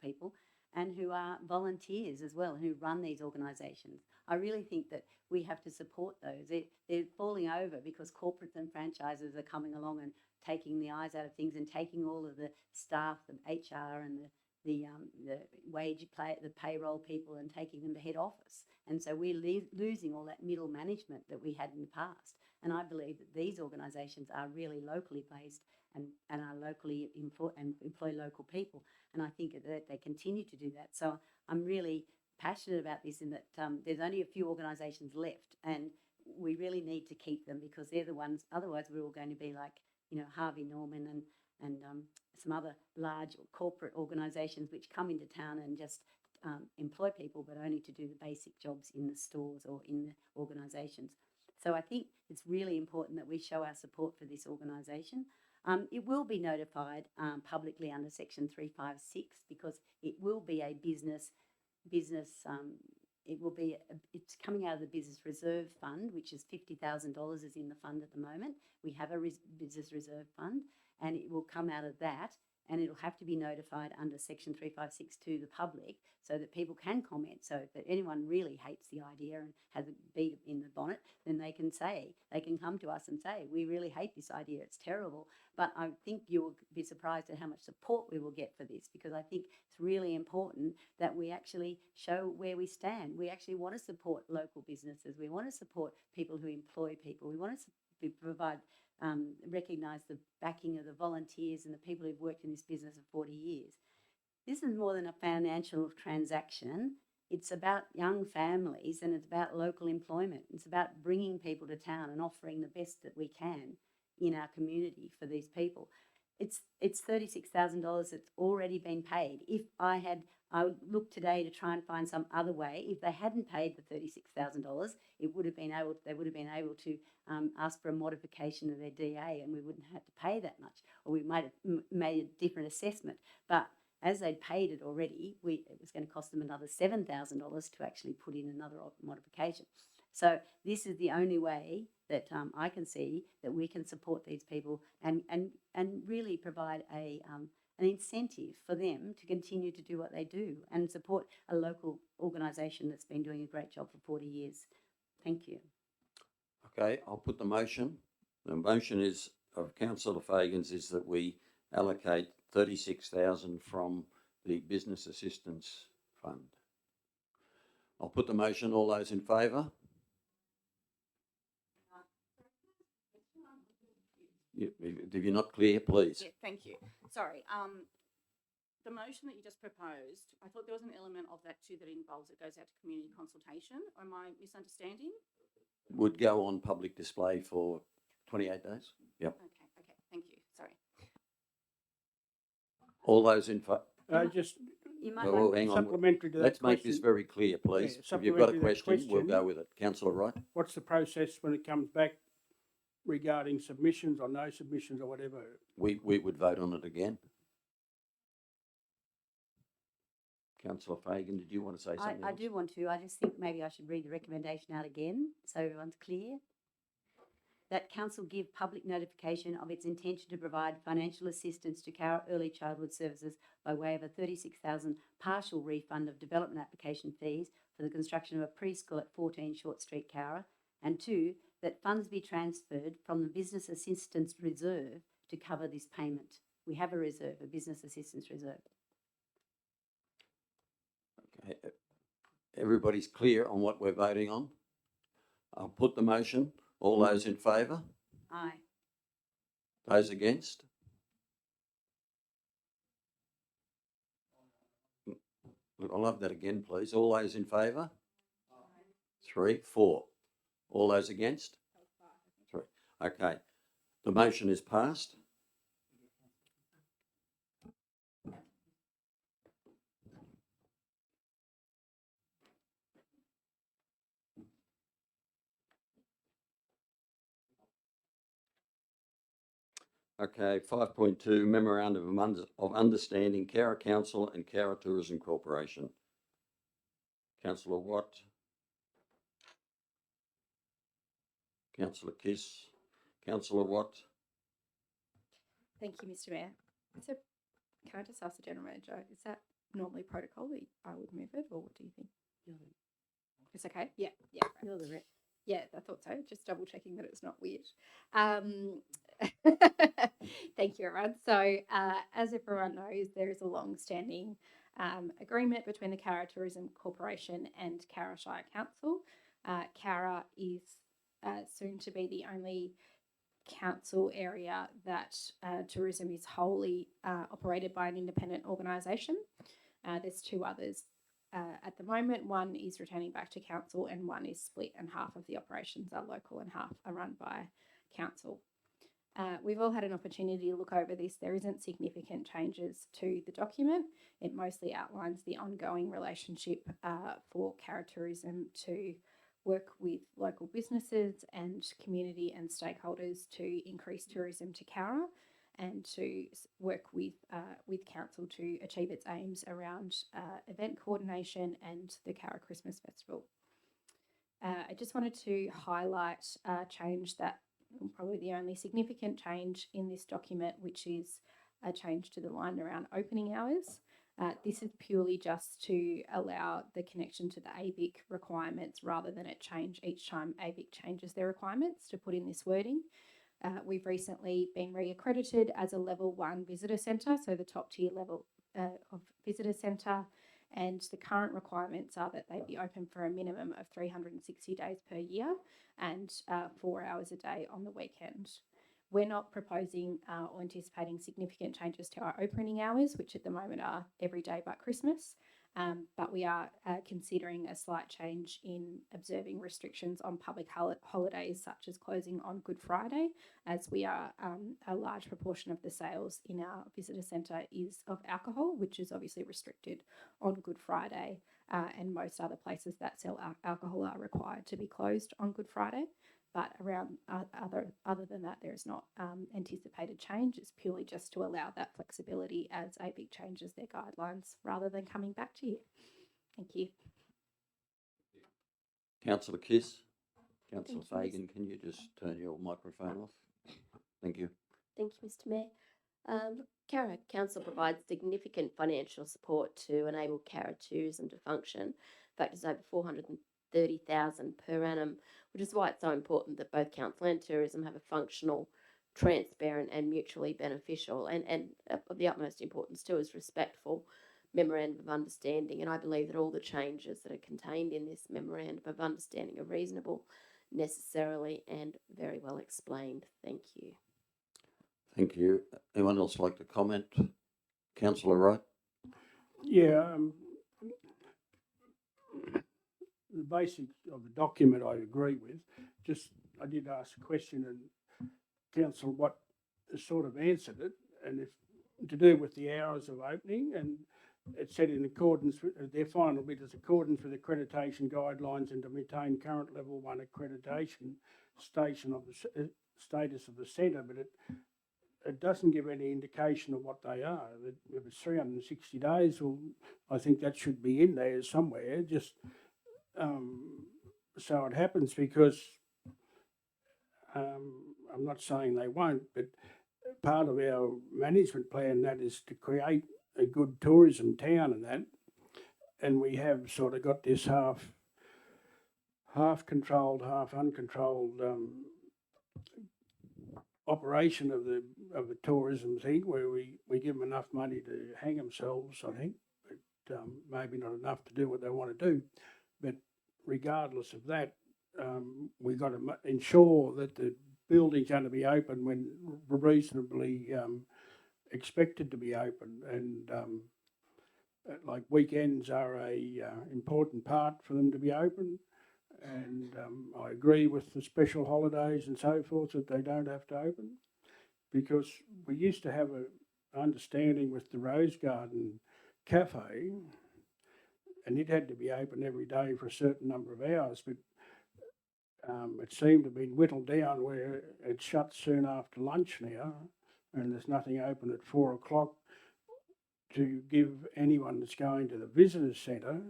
people, and who are volunteers as well, who run these organisations. I really think that we have to support those. They're falling over because corporates and franchises are coming along and taking the eyes out of things and taking all of the staff, the HR and the payroll people and taking them to head office. And so we're losing all that middle management that we had in the past. And I believe that these organisations are really locally based and are locally employ local people. And I think that they continue to do that. So I'm really passionate about this in that there's only a few organisations left, and we really need to keep them because they're the ones. Otherwise, we're all going to be like, Harvey Norman and some other large corporate organisations which come into town and just employ people, but only to do the basic jobs in the stores or in the organisations. So I think it's really important that we show our support for this organisation. It will be notified publicly under Section 356 because it will be a business. It's coming out of the Business Reserve Fund, which is $50,000 is in the fund at the moment. We have a Business Reserve Fund, and it will come out of that, and it'll have to be notified under Section 356 to the public so that people can comment. So if anyone really hates the idea and has a bee in the bonnet, then they can come to us and say, we really hate this idea, it's terrible. But I think you'll be surprised at how much support we will get for this, because I think it's really important that we actually show where we stand. We actually want to support local businesses. We want to support people who employ people. We want to provide recognise the backing of the volunteers and the people who've worked in this business for 40 years. This is more than a financial transaction. It's about young families and it's about local employment. It's about bringing people to town and offering the best that we can in our community for these people. It's $36,000 that's already been paid. If I looked today to try and find some other way. If they hadn't paid the $36,000, they would have been able to ask for a modification of their DA, and we wouldn't have had to pay that much, or we might have made a different assessment. But as they'd paid it already, it was going to cost them another $7,000 to actually put in another modification. So this is the only way that I can see that we can support these people and really provide an incentive for them to continue to do what they do and support a local organisation that's been doing a great job for 40 years. Thank you. Okay, I'll put the motion. The motion is of Councillor Fagan's is that we allocate $36,000 from the Business Assistance Fund. I'll put the motion. All those in favour? If you're not clear, please. Yeah, thank you. Sorry. The motion that you just proposed, I thought there was an element of that too that involves it goes out to community consultation. Or am I misunderstanding? Would go on public display for 28 days. Yep. Okay, thank you. Sorry. All those in favour? You might Well, hang on. Supplementary to that Let's make question. this very clear, please. Yeah, if you've got a supplementary to that question, we'll question. go with it. Councillor Wright. What's the process when it comes back regarding submissions or no submissions or whatever? We would vote on it again. Councillor Fagan, did you want to say something I else? do want to. I just think maybe I should read the recommendation out again so everyone's clear. that council give public notification of its intention to provide financial assistance to Cowra Early Childhood Services by way of a 36,000 partial refund of development application fees for the construction of a preschool at 14 Short Street, Cowra. And 2, that funds be transferred from the Business Assistance Reserve to cover this payment. We have a reserve, a Business Assistance Reserve. Okay. Everybody's clear on what we're voting on? I'll put the motion. All those in favour? Aye. Those against? Look, I'll have that again, please. All those in favour? 3, 4. All those against? 3. Okay. The motion is passed. Okay, 5.2, Memorandum of Understanding, Cowra Council and Cowra Tourism Corporation. Councillor Watt. Councillor Kiss. Councillor Watt. Thank you, Mr. Mayor. So, can I just ask the General Manager, is that normally protocol that I would move it, or what do you think? It's okay? Yeah, yeah. Right. You're the rep. Yeah, I thought so. Just double checking that it's not weird. Thank you, everyone. So, as everyone knows, there is a long-standing agreement between the Cowra Tourism Corporation and Cowra Shire Council. Cowra is soon to be the only council area that tourism is wholly operated by an independent organisation. There's 2 others at the moment. One is returning back to council and one is split, and half of the operations are local and half are run by council. We've all had an opportunity to look over this. There isn't significant changes to the document. It mostly outlines the ongoing relationship for Cowra Tourism to work with local businesses and community and stakeholders to increase tourism to Cowra, and to work with council to achieve its aims around event coordination and the Cowra Christmas Festival. I just wanted to highlight a change that probably the only significant change in this document, which is a change to the line around opening hours. This is purely just to allow the connection to the AVIC requirements rather than it change each time AVIC changes their requirements, to put in this wording. We've recently been re-accredited as a level 1 visitor centre, so the top tier level of visitor centre, and the current requirements are that they be open for a minimum of 360 days per year and 4 hours a day on the weekend. We're not proposing or anticipating significant changes to our opening hours, which at the moment are every day but Christmas, but we are considering a slight change in observing restrictions on public holidays, such as closing on Good Friday, as we are a large proportion of the sales in our visitor centre is of alcohol, which is obviously restricted on Good Friday, and most other places that sell alcohol are required to be closed on Good Friday. But around other than that, there is not anticipated change. It's purely just to allow that flexibility as AVIC changes their guidelines rather than coming back to you. Thank you. Councillor Kiss. Councillor Thank you, Fagan, can you just turn your microphone off? Thank you. Thank you, Mr. Mayor. Cowra Council provides significant financial support to enable Cowra Tourism to function. In fact, it's over 430,000 per annum, which is why it's so important that both council and tourism have a functional, transparent and mutually beneficial, and of the utmost importance too is respectful memorandum of understanding. And I believe that all the changes that are contained in this memorandum of understanding are reasonable, necessarily and very well explained. Thank you. Thank you. Anyone else like to comment? Councillor Wright. Yeah, the basics of the document I agree with. Just, I did ask a question and Council Watt sort of answered it, and if to do with the hours of opening, and it said in accordance with their final bit is accordance with accreditation guidelines and to maintain current level 1 accreditation station of the status of the centre, but it doesn't give any indication of what they are. If it's 360 days, well, I think that should be in there somewhere. Just so it happens, because I'm not saying they won't, but part of our management plan that is to create a good tourism town and that, and we have sort of got this half controlled, half uncontrolled operation of the tourism thing, where we give them enough money to hang themselves, I think, but maybe not enough to do what they want to do. But regardless of that, we've got to ensure that the building's going to be open when reasonably expected to be open, and like weekends are a important part for them to be open. And I agree with the special holidays and so forth that they don't have to open, because we used to have a understanding with the Rose Garden Cafe, and it had to be open every day for a certain number of hours, but it seemed to be whittled down where it shuts soon after lunch now, and there's nothing open at 4 o'clock to give anyone that's going to the visitors centre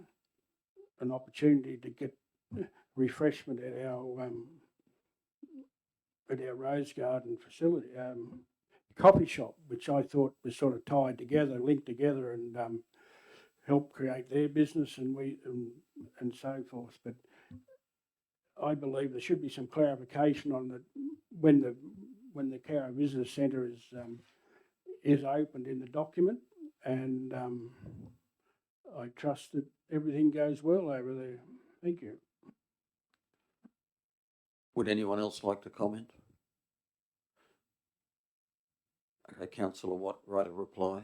an opportunity to get refreshment at our Rose Garden facility, coffee shop, which I thought was sort of tied together, linked together, and helped create their business and so forth. But I believe there should be some clarification on the when the Cowra Visitor Centre is opened in the document, and I trust that everything goes well over there. Thank you. Would anyone else like to comment? Okay, Councillor Watt, right of reply.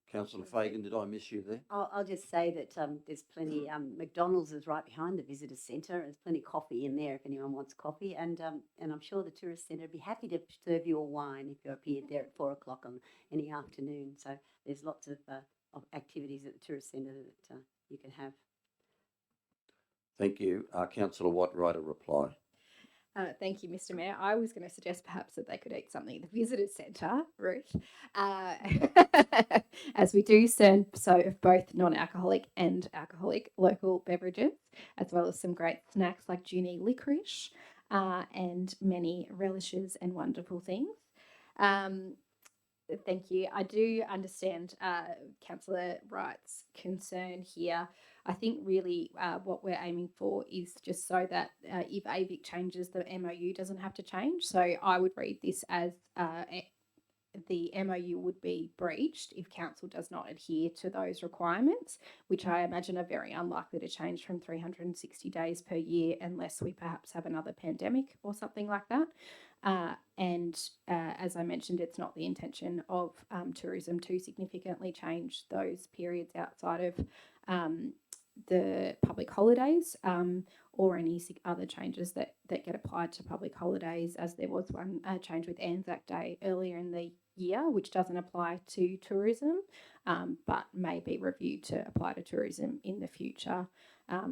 Councillor Fagan, did I miss you there? I'll just say that there's plenty. McDonald's is right behind the visitor centre. There's plenty of coffee in there if anyone wants coffee, and I'm sure the tourist centre would be happy to serve you a wine if you appeared there at 4 o'clock on any afternoon. So there's lots of activities at the tourist centre that you can have. Thank you. Councillor Watt, right of reply. Thank you, Mr. Mayor. I was going to suggest perhaps that they could eat something at the visitor centre, Ruth, as we do serve both non-alcoholic and alcoholic local beverages, as well as some great snacks like Junie licorice and many relishes and wonderful things. Thank you. I do understand Councillor Wright's concern here. I think really what we're aiming for is just so that if AVIC changes, the MOU doesn't have to change. So I would read this as the MOU would be breached if council does not adhere to those requirements, which I imagine are very unlikely to change from 360 days per year unless we perhaps have another pandemic or something like that. As I mentioned, it's not the intention of tourism to significantly change those periods outside of the public holidays or any other changes that get applied to public holidays, as there was one change with Anzac Day earlier in the year, which doesn't apply to tourism, but may be reviewed to apply to tourism in the future,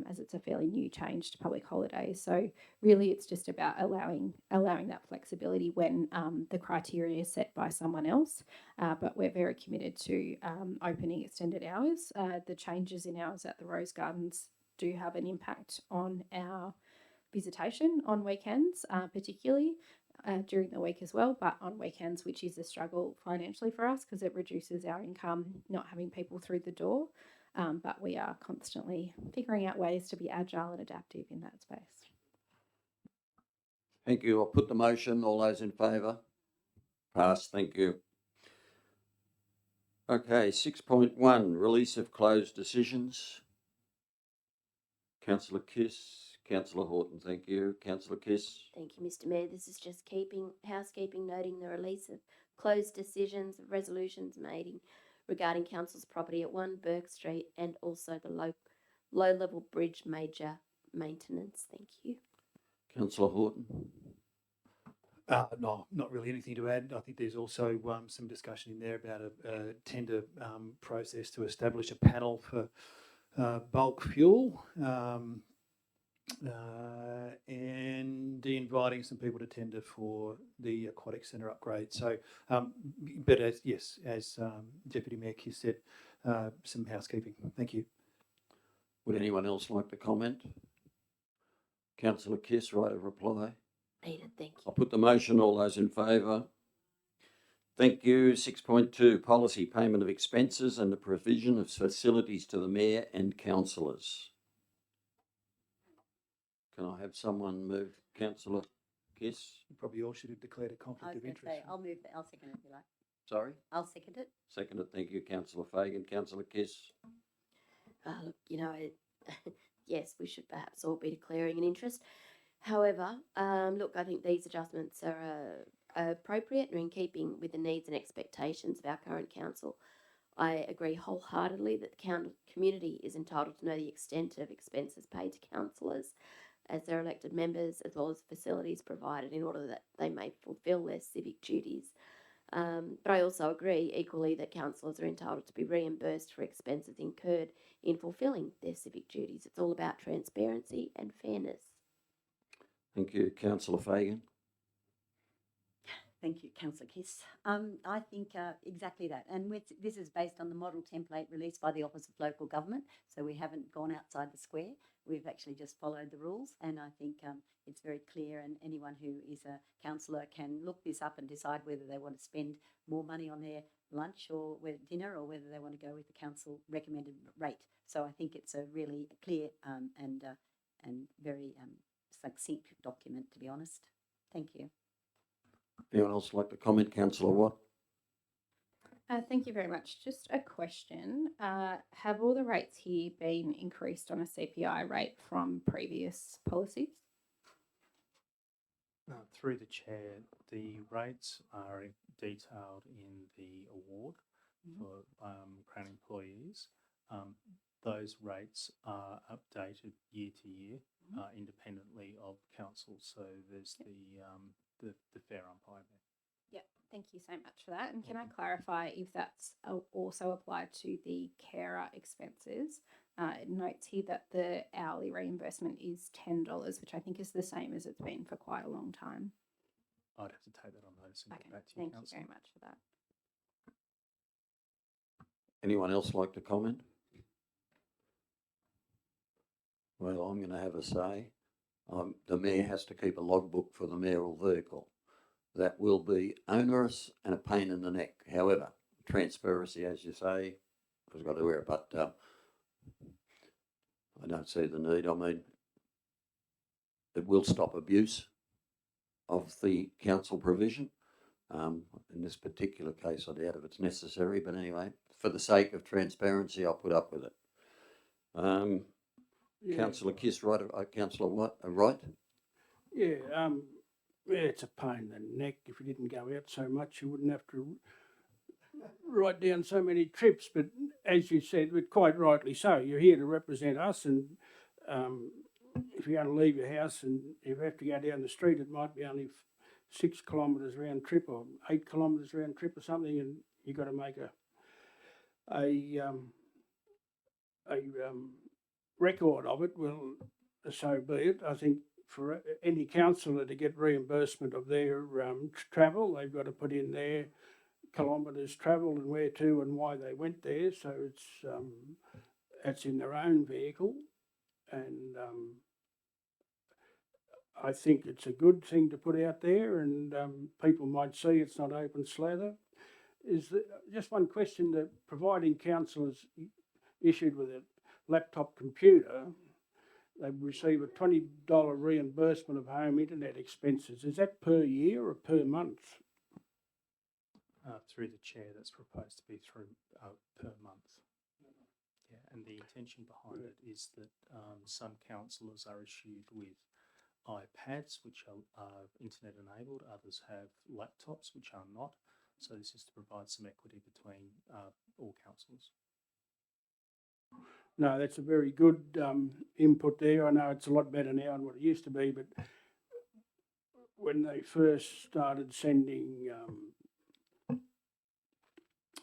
as it's a fairly new change to public holidays. So really it's just about allowing that flexibility when the criteria is set by someone else, but we're very committed to opening extended hours. The changes in hours at the Rose Gardens do have an impact on our visitation on weekends, particularly during the week as well, but on weekends, which is a struggle financially for us because it reduces our income not having people through the door. But we are constantly figuring out ways to be agile and adaptive in that space. Thank you. I'll put the motion. All those in favour? Passed. Thank you. Okay, 6.1, release of closed decisions. Councillor Kiss, Councillor Horton, thank you. Councillor Kiss. Thank you, Mr. Mayor. This is just housekeeping, noting the release of closed decisions, resolutions made regarding council's property at 1 Burke Street and also the low-level bridge major maintenance. Thank you. Councillor Horton. No, not really anything to add. I think there's also some discussion in there about a tender process to establish a panel for bulk fuel and inviting some people to tender for the aquatic centre upgrade. So, but as Deputy Mayor Kiss said, some housekeeping. Thank you. Would anyone else like to comment? Councillor Kiss, right of reply. Needed, thank you. I'll put the motion. All those in favour? Thank you. 6.2, policy payment of expenses and the provision of facilities to the mayor and councillors. Can I have someone move? Councillor Kiss? You probably all should have declared a I conflict was of going to say, interest. I'll move that. I'll second it if you like. Sorry? I'll second it. Seconded. Thank you, Councillor Fagan. Councillor Kiss? Look, yes, we should perhaps all be declaring an interest. However, look, I think these adjustments are appropriate and in keeping with the needs and expectations of our current council. I agree wholeheartedly that the community is entitled to know the extent of expenses paid to councillors as their elected members, as well as facilities provided in order that they may fulfil their civic duties. But I also agree equally that councillors are entitled to be reimbursed for expenses incurred in fulfilling their civic duties. It's all about transparency and fairness. Thank you, Councillor Fagan. Thank you, Councillor Kiss. I think exactly that. And this is based on the model template released by the Office of Local Government. So we haven't gone outside the square. We've actually just followed the rules. And I think it's very clear, and anyone who is a councillor can look this up and decide whether they want to spend more money on their lunch or dinner, or whether they want to go with the council recommended rate. So I think it's a really clear and very succinct document, to be honest. Thank you. Anyone else like to comment? Councillor Watt? Thank you very much. Just a question. Have all the rates here been increased on a CPI rate from previous policies? Through the chair, the rates are detailed in the award for Crown employees. Those rates are updated year to year, independently of council. So there's the fair umpire there. Yep, thank you so much for that. And can I clarify if that's also applied to the Cowra expenses? It notes here that the hourly reimbursement is $10, which I think is the same as it's been for quite a long time. I'd have to take that on notice and get back to you, Thank you Councillor. very much for that. Anyone else like to comment? Well, I'm going to have a say. The mayor has to keep a logbook for the mayoral vehicle. That will be onerous and a pain in the neck. However, transparency, as you say, I've got to wear it, but I don't see the need. I mean, it will stop abuse of the council provision. In this particular case, I doubt if it's necessary, but anyway, for the sake of transparency, I'll put up with it. Yeah. Councillor Kiss, right? Councillor Watt, right? Yeah, it's a pain in the neck. If you didn't go out so much, you wouldn't have to write down so many trips. But as you said, but quite rightly so, you're here to represent us, and if you're going to leave your house and you have to go down the street, it might be only 6 kilometres round trip or 8 kilometres round trip or something, and you've got to make a record of it. Well, so be it. I think for any councillor to get reimbursement of their travel, they've got to put in their kilometres travelled and where to and why they went there. So it's in their own vehicle, and I think it's a good thing to put out there, and people might see it's not open slather. Is just one question: that providing councillors issued with a laptop computer, they receive a $20 reimbursement of home internet expenses. Is that per year or per month? Through the chair, that's proposed to be through per month. Yeah, and the intention behind it is that some councillors are issued with iPads, which are internet enabled. Others have laptops, which are not. So this is to provide some equity between all councillors. No, that's a very good input there. I know it's a lot better now than what it used to be, but when they first started sending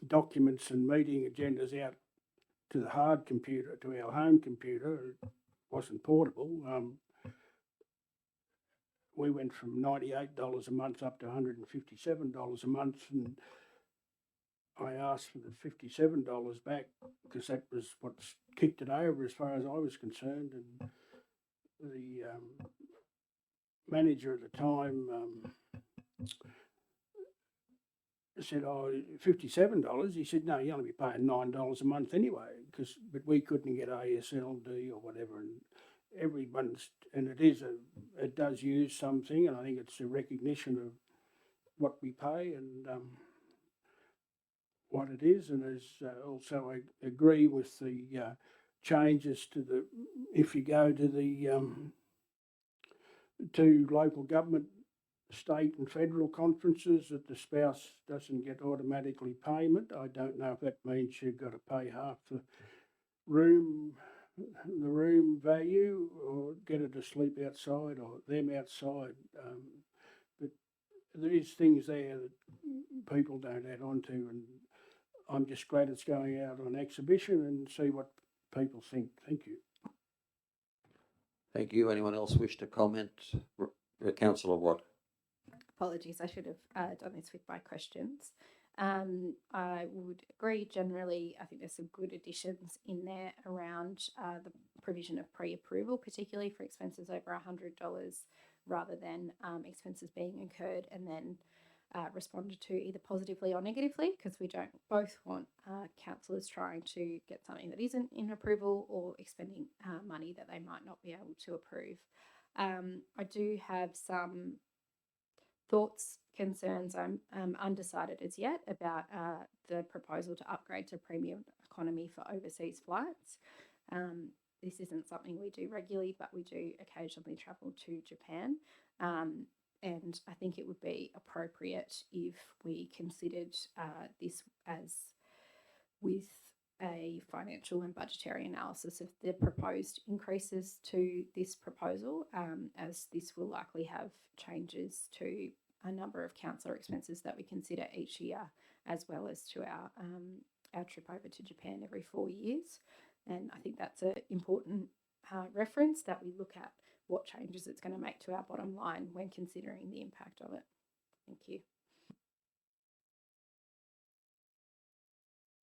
documents and meeting agendas out to the hard computer, to our home computer, it wasn't portable. We went from $98 a month up to $157 a month, and I asked for the $57 back because that was what kicked it over as far as I was concerned, and manager at the time said, "Oh, $57." He said, "No, you only be paying $9 a month anyway," but we couldn't get ASLD or whatever, and everyone's, and it does use something, and I think it's a recognition of what we pay and what it is, and also I agree with the changes to if you go to the to local government, state and federal conferences, that the spouse doesn't get automatically payment. I don't know if that means you've got to pay half the room value, or get her to sleep outside, or them outside. But there is things there that people don't add on to, and I'm just glad it's going out on exhibition and see what people think. Thank you. Thank you. Anyone else wish to comment? Councillor Watt. Apologies, I should have done this with my questions. I would agree generally. I think there's some good additions in there around the provision of pre-approval, particularly for expenses over $100, rather than expenses being incurred and then responded to either positively or negatively, because we don't both want councillors trying to get something that isn't in approval or expending money that they might not be able to approve. I do have some thoughts, concerns. I'm undecided as yet about the proposal to upgrade to premium economy for overseas flights. This isn't something we do regularly, but we do occasionally travel to Japan. And I think it would be appropriate if we considered this as with a financial and budgetary analysis of the proposed increases to this proposal, as this will likely have changes to a number of councillor expenses that we consider each year, as well as to our trip over to Japan every 4 years. And I think that's an important reference, that we look at what changes it's going to make to our bottom line when considering the impact of it. Thank you.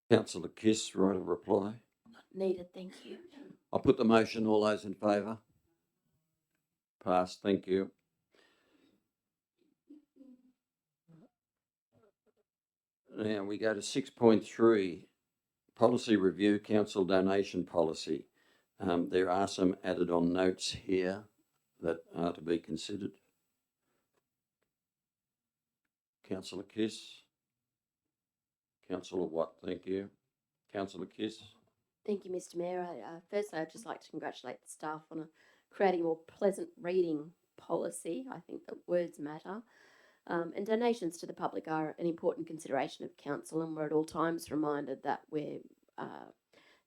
Councillor Kiss, right of reply. Not needed, thank you. I'll put the motion. All those in favour? Passed. Thank you. Now we go to 6.3, policy review, council donation policy. There are some added on notes here that are to be considered. Councillor Kiss. Councillor Watt, thank you. Councillor Kiss. Thank you, Mr. Mayor. Firstly, I'd just like to congratulate the staff on creating a more pleasant reading policy. I think that words matter. And donations to the public are an important consideration of council, and we're at all times reminded that we're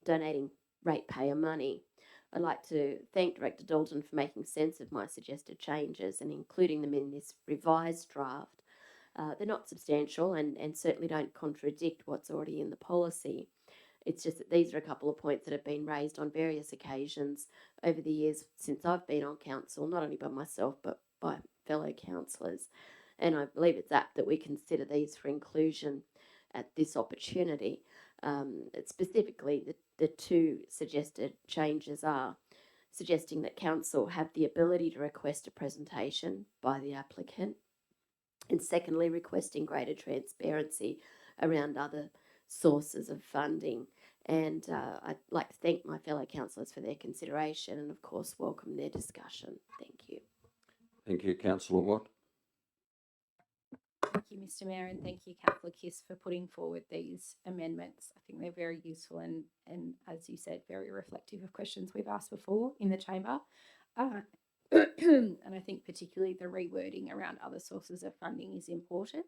donating ratepayer money. I'd like to thank Director Dalton for making sense of my suggested changes and including them in this revised draft. They're not substantial and certainly don't contradict what's already in the policy. It's just that these are a couple of points that have been raised on various occasions over the years since I've been on council, not only by myself but by fellow councillors. And I believe it's apt that we consider these for inclusion at this opportunity. Specifically, the two suggested changes are suggesting that council have the ability to request a presentation by the applicant, and secondly, requesting greater transparency around other sources of funding. And I'd like to thank my fellow councillors for their consideration and, of course, welcome their discussion. Thank you. Thank you, Councillor Watt. Thank you, Mr. Mayor, and thank you, Councillor Kiss, for putting forward these amendments. I think they're very useful and as you said, very reflective of questions we've asked before in the chamber. And I think particularly the rewording around other sources of funding is important.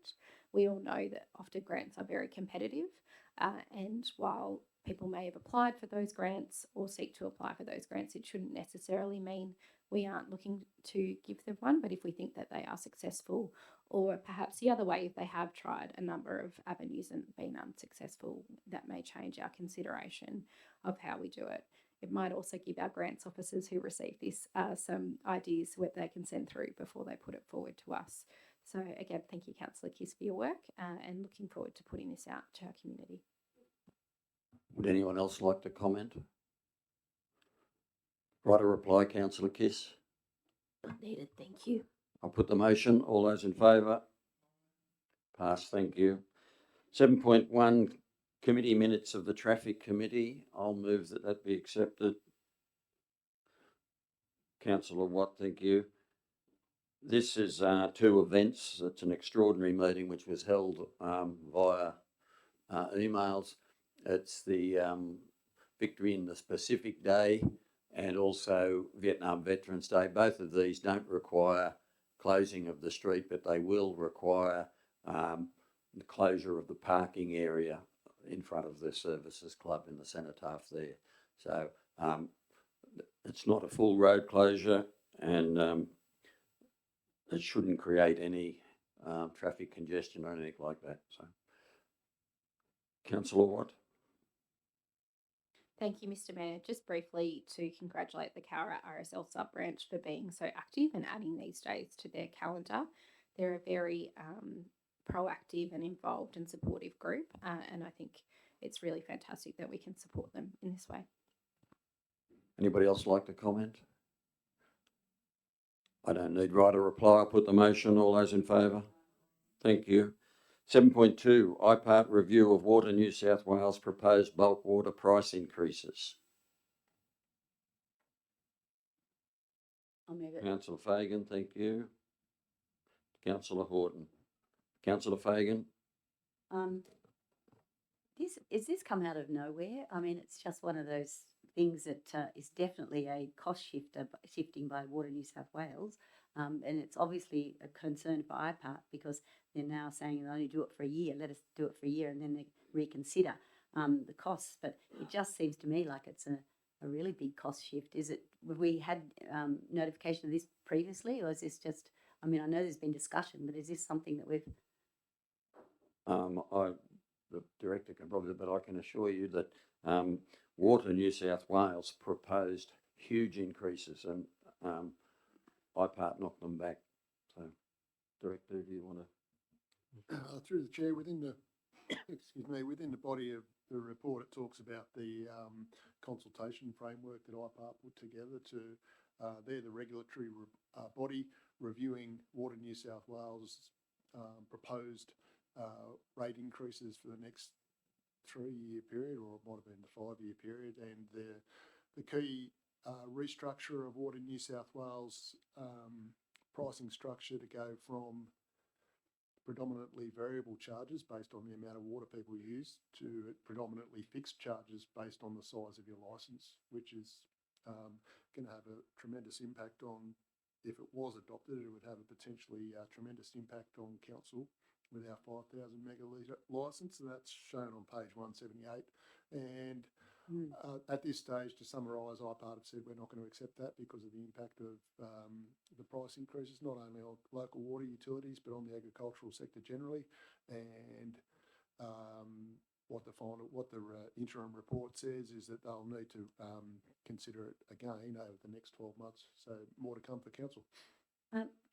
We all know that often grants are very competitive, and while people may have applied for those grants or seek to apply for those grants, it shouldn't necessarily mean we aren't looking to give them one. But if we think that they are successful, or perhaps the other way, if they have tried a number of avenues and been unsuccessful, that may change our consideration of how we do it. It might also give our grants officers who receive this some ideas what they can send through before they put it forward to us. So again, thank you, Councillor Kiss, for your work, and looking forward to putting this out to our community. Would anyone else like to comment? Right, a reply, Councillor Kiss. Not needed, thank you. I'll put the motion. All those in favour? Pass, thank you. 7.1, committee minutes of the Traffic Committee. I'll move that that be accepted. Councillor Watt, thank you. This is 2 events. It's an extraordinary meeting which was held via emails. It's the Victory in the Pacific Day and also Vietnam Veterans Day. Both of these don't require closing of the street, but they will require the closure of the parking area in front of the Services Club in the Cenotaph there. So it's not a full road closure, and it shouldn't create any traffic congestion or anything like that. So, Councillor Watt. Thank you, Mr. Mayor. Just briefly to congratulate the Cowra RSL sub branch for being so active and adding these days to their calendar. They're a very proactive and involved and supportive group, and I think it's really fantastic that we can support them in this way. Anybody else like to comment? I don't need right or reply. I'll put the motion. All those in favour? Thank you. 7.2, IPART review of Water New South Wales proposed bulk water price increases. I'll move it. Councillor Fagan, thank you. Councillor Horton. Councillor Fagan. Is this come out of nowhere? I mean, it's just one of those things that is definitely a cost shifting by Water New South Wales. And it's obviously a concern for IPART because they're now saying they'll only do it for a year. Let us do it for a year and then they reconsider the costs. But it just seems to me like it's a really big cost shift. Have we had notification of this previously, or is this just, I mean, I know there's been discussion, but is this something that we've... The director can probably, but I can assure you that Water New South Wales proposed huge increases and IPART knocked them back. So, Director, do you want to? Through the chair, within the within the body of the report, it talks about the consultation framework that IPART put together to. They're the regulatory body reviewing Water New South Wales proposed rate increases for the next 3-year period, or it might have been the 5-year period, and the key restructure of Water New South Wales pricing structure to go from predominantly variable charges based on the amount of water people use to predominantly fixed charges based on the size of your licence, which is going to have a tremendous impact on, if it was adopted, it would have a potentially tremendous impact on council with our 5,000 megalitre licence, and that's shown on page 178. And at this stage, to summarise, IPART have said we're not going to accept that because of the impact of the price increases, not only on local water utilities, but on the agricultural sector generally. And what the interim report says is that they'll need to consider it again over the next 12 months. So more to come for council.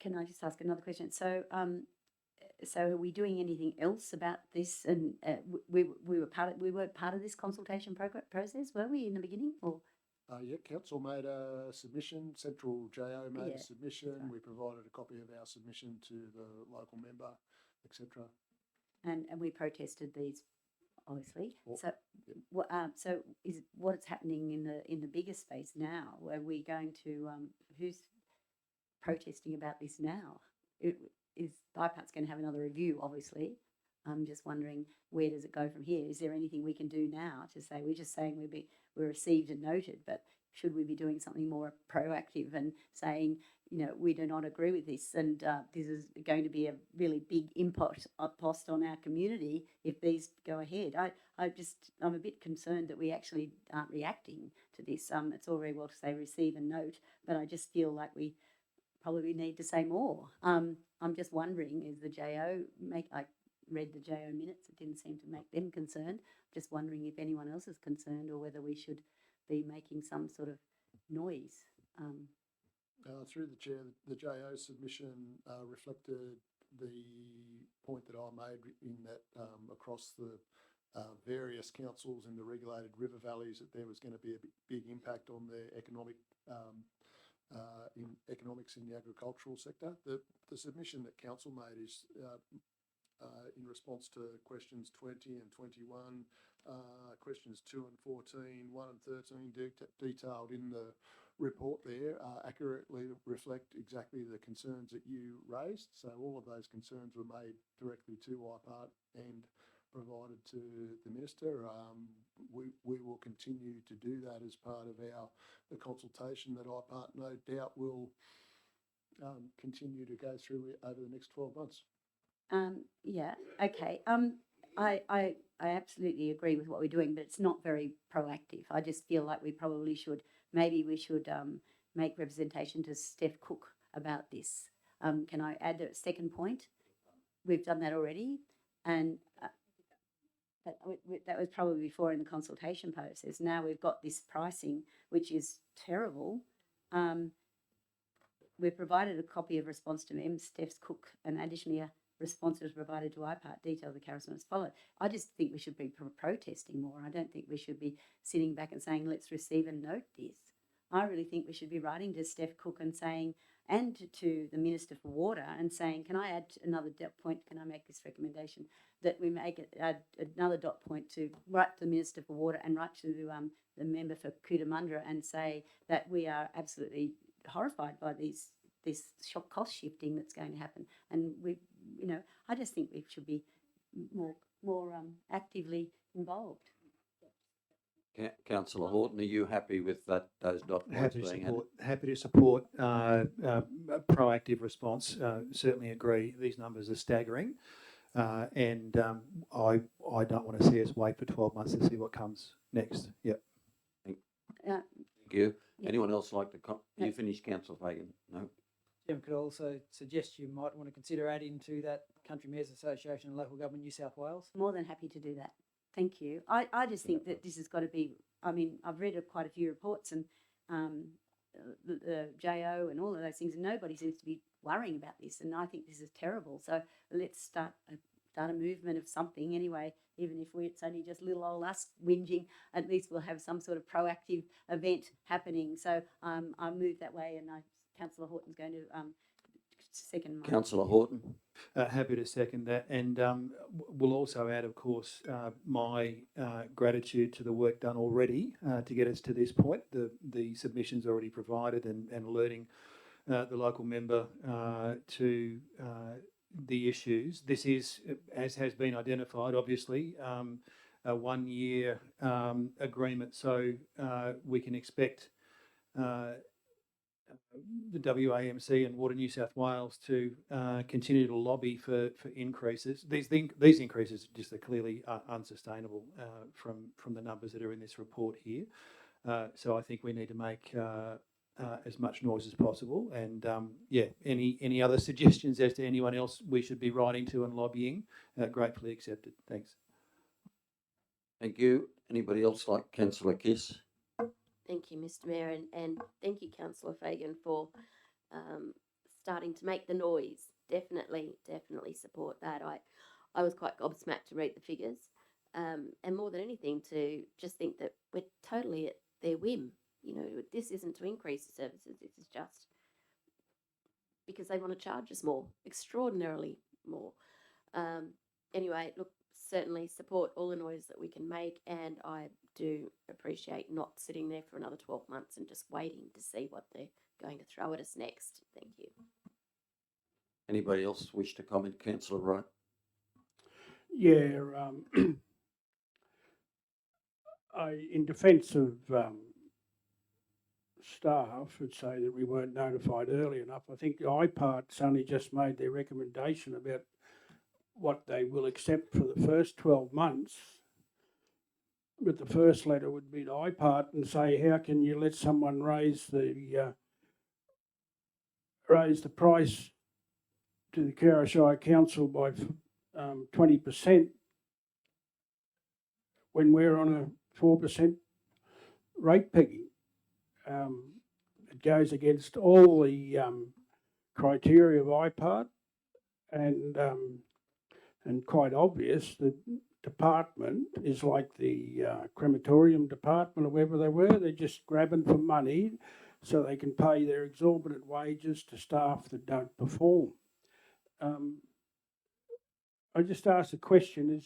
Can I just ask another question? So are we doing anything else about this? And we weren't part of this consultation process, were we, in the beginning? Or yeah, council made a submission. Central JO made a submission. Right. We provided a copy of our submission to the local member, etc. And we protested these, obviously. Well, so so is what's happening in the bigger space now? Are we going to who's protesting about this now? Is IPART's going to have another review, obviously. I'm just wondering, where does it go from here? Is there anything we can do now to say, we're just saying we're received and noted, but should we be doing something more proactive and saying, you know, we do not agree with this, and this is going to be a really big impost on our community if these go ahead? I'm a bit concerned that we actually aren't reacting to this. It's all very well to say receive and note, but I just feel like we probably need to say more. I'm just wondering, is the JO I read the JO minutes, it didn't seem to make them concerned. Just wondering if anyone else is concerned or whether we should be making some sort of noise. Through the chair, the JO submission reflected the point that I made in that across the various councils in the regulated river valleys, that there was going to be a big impact on their economic in economics in the agricultural sector. The submission that council made is in response to questions 20 and 21, questions 2 and 14, 1 and 13 detailed in the report there accurately reflect exactly the concerns that you raised. So all of those concerns were made directly to IPART and provided to the Minister. We will continue to do that as part of the consultation that IPART no doubt will continue to go through over the next 12 months. Yeah, okay. I absolutely agree with what we're doing, but it's not very proactive. I just feel like we probably should, maybe we should make representation to Steph Cook about this. Can I add a second point? We've done that already, and that was probably before in the consultation process. Now we've got this pricing, which is terrible. We've provided a copy of response to Steph's Cook, and additionally a response was provided to IPART, detail the correspondence followed. I just think we should be protesting more. I don't think we should be sitting back and saying, let's receive and note this. I really think we should be writing to Steph Cook and saying, and to the Minister for Water, and saying, can I add another dot point, can I make this recommendation, that we make add another dot point to write to the Minister for Water and write to the member for Cootamundra and say that we are absolutely horrified by this shock cost shifting that's going to happen. And I just think we should be more actively involved. Councillor Horton, are you happy with those dot points being added? Happy to support a proactive response. Certainly agree. These numbers are staggering, and I don't want to see us wait for 12 months to see what comes next. Yep. Thank you. Yeah. Anyone else like to you finish, Councillor Fagan? No. Jim, could also suggest you might want to consider adding to that Country Mayors Association and Local Government New South Wales. More than happy to do that. Thank you. I just think that this has got to be, I mean, I've read quite a few reports and the JO and all of those things, and nobody seems to be worrying about this, and I think this is terrible. So let's start a movement of something anyway, even if it's only just little old us whinging, at least we'll have some sort of proactive event happening. So I move that way, and Councillor Horton's going to second. Councillor Horton. Happy to second that, and we'll also add, of course, my gratitude to the work done already to get us to this point. The submissions already provided, and alerting the local member to the issues. This is, as has been identified, obviously a 1 year agreement, so we can expect the WAMC and Water New South Wales to continue to lobby for increases. These increases just are clearly unsustainable from the numbers that are in this report here. So I think we need to make as much noise as possible. And any other suggestions as to anyone else we should be writing to and lobbying, gratefully accepted. Thanks. Thank you. Anybody else like Councillor Kiss? Thank you, Mr. Mayor, and thank you, Councillor Fagan, for starting to make the noise. Definitely support that. I was quite gobsmacked to read the figures, and more than anything, to just think that we're totally at their whim. This isn't to increase the services. This is just because they want to charge us more, extraordinarily more. Anyway, look, certainly support all the noise that we can make, and I do appreciate not sitting there for another 12 months and just waiting to see what they're going to throw at us next. Thank you. Anybody else wish to comment? Councillor Wright. Yeah, in defence of staff, would say that we weren't notified early enough. I think IPART's only just made their recommendation about what they will accept for the first 12 months. But the first letter would be to IPART and say, how can you let someone raise the price to the Cowra Shire Council by 20% when we're on a 4% rate pegging? It goes against all the criteria of IPART, and quite obvious. The department is like the crematorium department or wherever they were. They're just grabbing for money so they can pay their exorbitant wages to staff that don't perform. I just asked the question: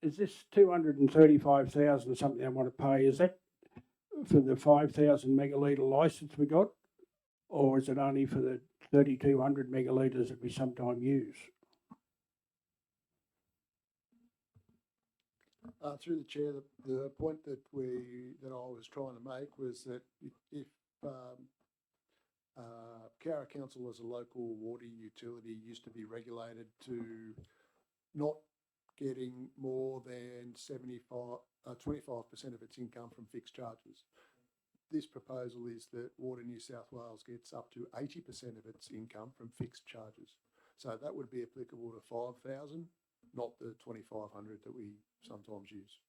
is this 235,000 something I want to pay? Is that for the 5,000 megalitre licence we got, or is it only for the 3,200 megalitres that we sometimes use? Through the chair, the point that I was trying to make was that if Cowra Council as a local water utility used to be regulated to not getting more than 25% of its income from fixed charges. This proposal is that Water New South Wales gets up to 80% of its income from fixed charges. So that would be applicable to 5,000, not the 2,500 that we sometimes use.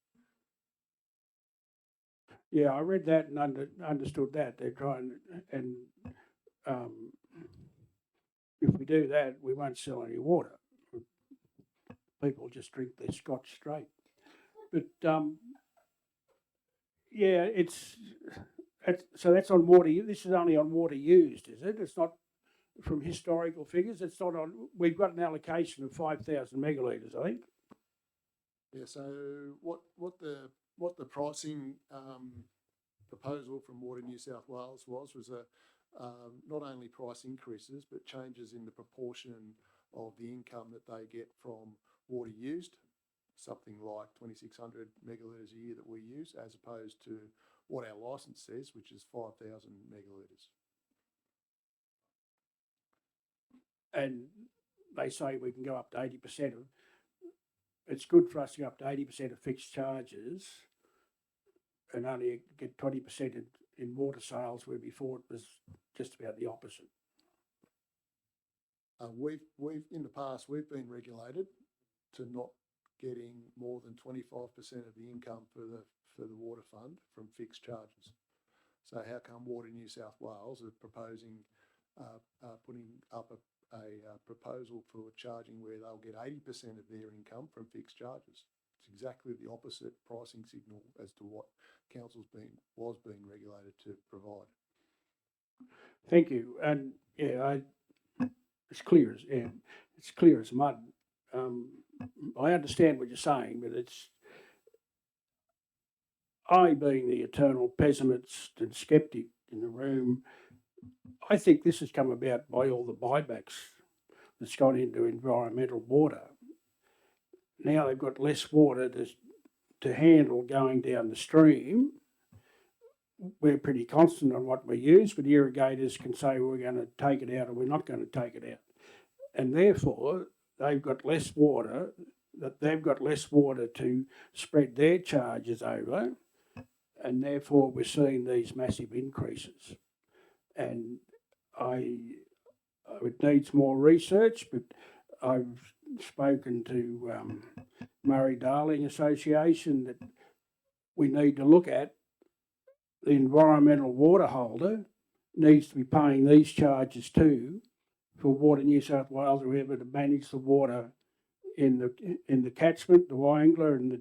Yeah, I read that and understood that. They're trying, and if we do that, we won't sell any water. People just drink their scotch straight. But yeah, so that's on water. This is only on water used, is it? It's not from historical figures. It's not on. We've got an allocation of 5,000 megalitres, I think. Yeah. So what the pricing proposal from Water New South Wales was not only price increases but changes in the proportion of the income that they get from water used, something like 2,600 megalitres a year that we use, as opposed to what our licence says, which is 5,000 megalitres. And they say we can go up to 80% of. It's good for us to go up to 80% of fixed charges and only get 20% in water sales, where before it was just about the opposite. We've in the past we've been regulated to not getting more than 25% of the income for the water fund from fixed charges. So how come Water New South Wales are proposing putting up a proposal for charging where they'll get 80% of their income from fixed charges? It's exactly the opposite pricing signal as to what council's was being regulated to provide. Thank you. And yeah, it's clear as mud. I understand what you're saying, but I, being the eternal pessimist and sceptic in the room, I think this has come about by all the buybacks that's gone into environmental water. Now they've got less water to handle going down the stream. We're pretty constant on what we use, but irrigators can say we're going to take it out or we're not going to take it out. And therefore, they've got less water to spread their charges over, and therefore we're seeing these massive increases. And it needs more research, but I've spoken to Murray-Darling Association that we need to look at the environmental water holder needs to be paying these charges too for Water New South Wales, whoever to manage the water in the catchment, the Wyangler, and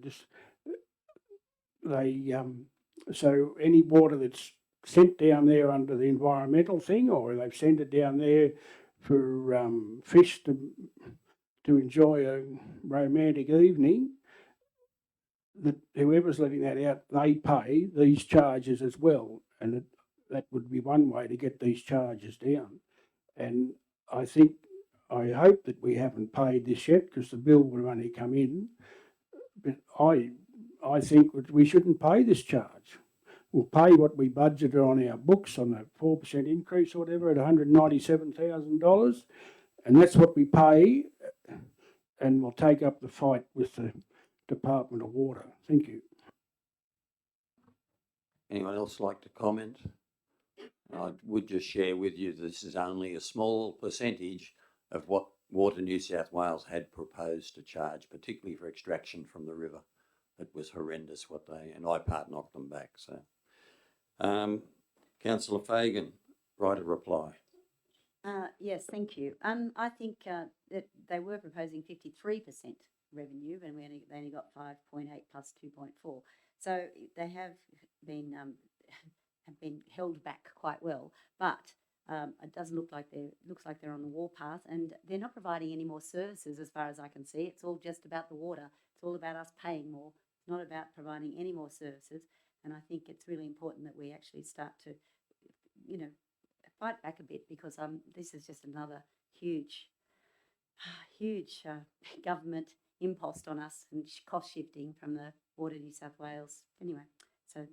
so any water that's sent down there under the environmental thing, or they've sent it down there for fish to enjoy a romantic evening, that whoever's letting that out, they pay these charges as well. And that would be one way to get these charges down. And I hope that we haven't paid this yet, because the bill will only come in. But I think we shouldn't pay this charge. We'll pay what we budgeted on our books on the 4% increase or whatever at $197,000, and that's what we pay. And we'll take up the fight with the Department of Water. Thank you. Anyone else like to comment? I would just share with you this is only a small percentage of what Water New South Wales had proposed to charge, particularly for extraction from the river. It was horrendous and IPART knocked them back. So, Councillor Fagan, write a reply. Yes, thank you. I think that they were proposing 53% revenue, and they only got 5.8 plus 2.4. So they have been have been held back quite well, but it doesn't look like looks like they're on the warpath, and they're not providing any more services as far as I can see. It's all just about the water. It's all about us paying more. It's not about providing any more services. And I think it's really important that we actually start to, you know, fight back a bit, because this is just another huge, huge government impost on us and cost shifting from the Water New South Wales. Anyway, so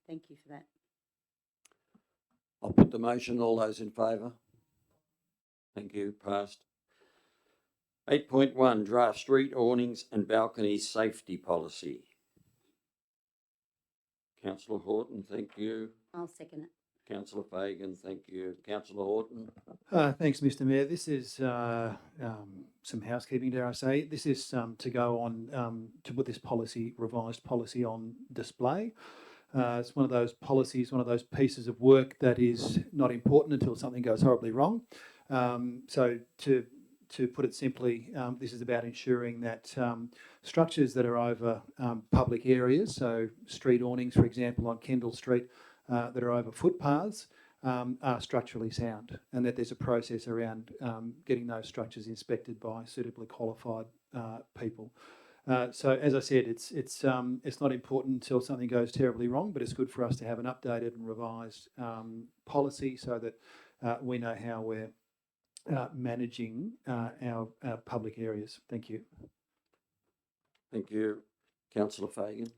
thank you for that. I'll put the motion. All those in favour? Thank you. Passed. 8.1, draft street awnings and balconies safety policy. Councillor Horton, thank you. I'll second it. Councillor Fagan, thank you. Councillor Horton. Thanks, Mr. Mayor. This is some housekeeping, dare I say. This is to go on to put this revised policy on display. It's one of those policies, one of those pieces of work that is not important until something goes horribly wrong. So to put it simply, this is about ensuring that structures that are over public areas, so street awnings, for example, on Kendall Street, that are over footpaths, are structurally sound, and that there's a process around getting those structures inspected by suitably qualified people. So as I said, it's not important until something goes terribly wrong, but it's good for us to have an updated and revised policy so that we know how we're managing our public areas. Thank you. Thank you. Councillor Fagan.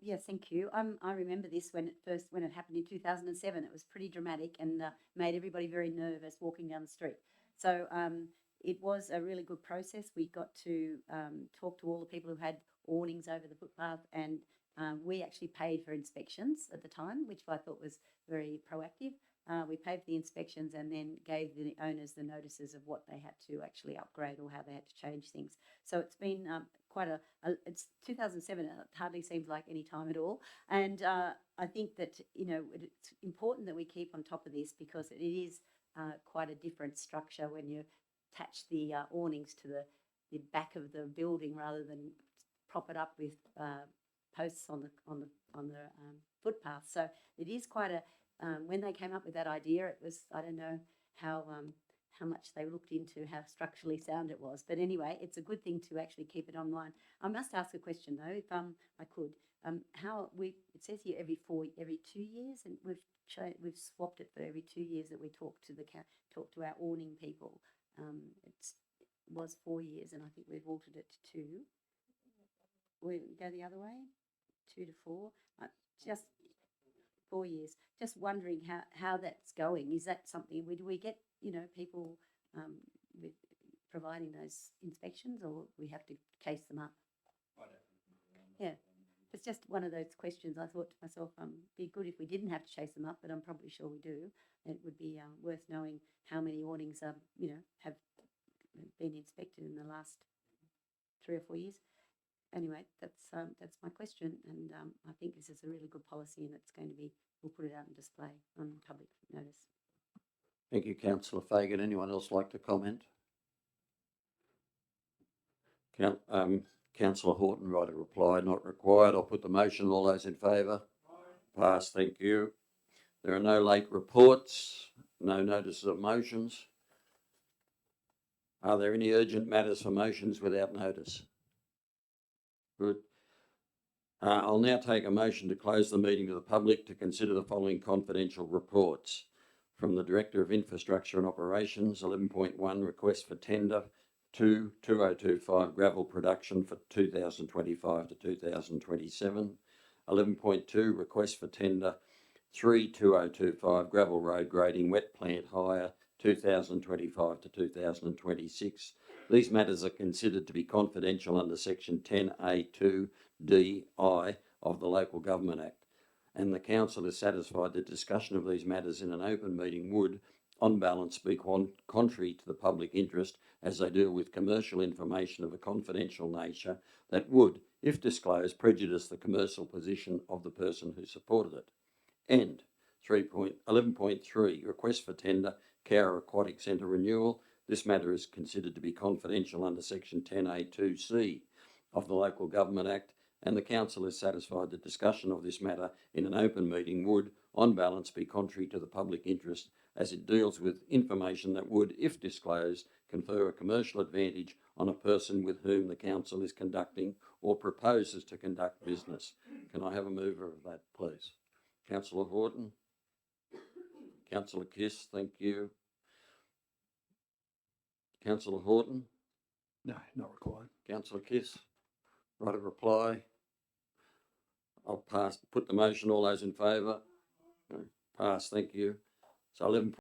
Yes, thank you. I remember this when it happened in 2007. It was pretty dramatic and made everybody very nervous walking down the street. So it was a really good process. We got to talk to all the people who had awnings over the footpath, and we actually paid for inspections at the time, which I thought was very proactive. We paid for the inspections and then gave the owners the notices of what they had to actually upgrade or how they had to change things. So it's been quite it's 2007, it hardly seems like any time at all. And I think that, it's important that we keep on top of this, because it is quite a different structure when you attach the awnings to the back of the building rather than prop it up with posts on the footpath. So it is quite a when they came up with that idea, it was, I don't know how much they looked into how structurally sound it was, but anyway, it's a good thing to actually keep it online. I must ask a question though, if I could. It says here every 2 years, and we've swapped it for every 2 years that we talk to our awning people. It was 4 years, and I think we've altered it to 2. We go the other way, 2 to 4. Just 4 years. Just wondering how that's going. Is that something? Do we get people with providing those inspections, or we have to chase them up? Yeah, it's just one of those questions. I thought to myself, be good if we didn't have to chase them up, but I'm probably sure we do. It would be worth knowing how many awnings have been inspected in the last 3 or 4 years. Anyway, that's my question, and I think this is a really good policy, and it's going to be. We'll put it out on display on public notice. Thank you, Councillor Fagan. Anyone else like to comment? Councillor Horton, right a reply, not required. I'll put the motion. All those in favour? Passed. Thank you. There are no late reports, no notices of motions. Are there any urgent matters for motions without notice? Good. I'll now take a motion to close the meeting to the public to consider the following confidential reports. From the Director of Infrastructure and Operations, 11.1, request for tender 2025 gravel production for 2025 to 2027. 11.2, request for tender 2025 gravel road grading wet plant hire 2025 to 2026. These matters are considered to be confidential under Section 10A2DI of the Local Government Act, and the Council is satisfied that discussion of these matters in an open meeting would, on balance, be contrary to the public interest, as they deal with commercial information of a confidential nature that would, if disclosed, prejudice the commercial position of the person who supported it. And 11.3, request for tender Cowra Aquatic Centre renewal. This matter is considered to be confidential under Section 10A2C of the Local Government Act, and the Council is satisfied that discussion of this matter in an open meeting would, on balance, be contrary to the public interest, as it deals with information that would, if disclosed, confer a commercial advantage on a person with whom the council is conducting or proposes to conduct business. Can I have a mover of that, please? Councillor Horton. Councillor Kiss, thank you. Councillor Horton. No, not required. Councillor Kiss. Right of reply. I'll pass, put the motion. All those in favour? Pass, thank you. So 11.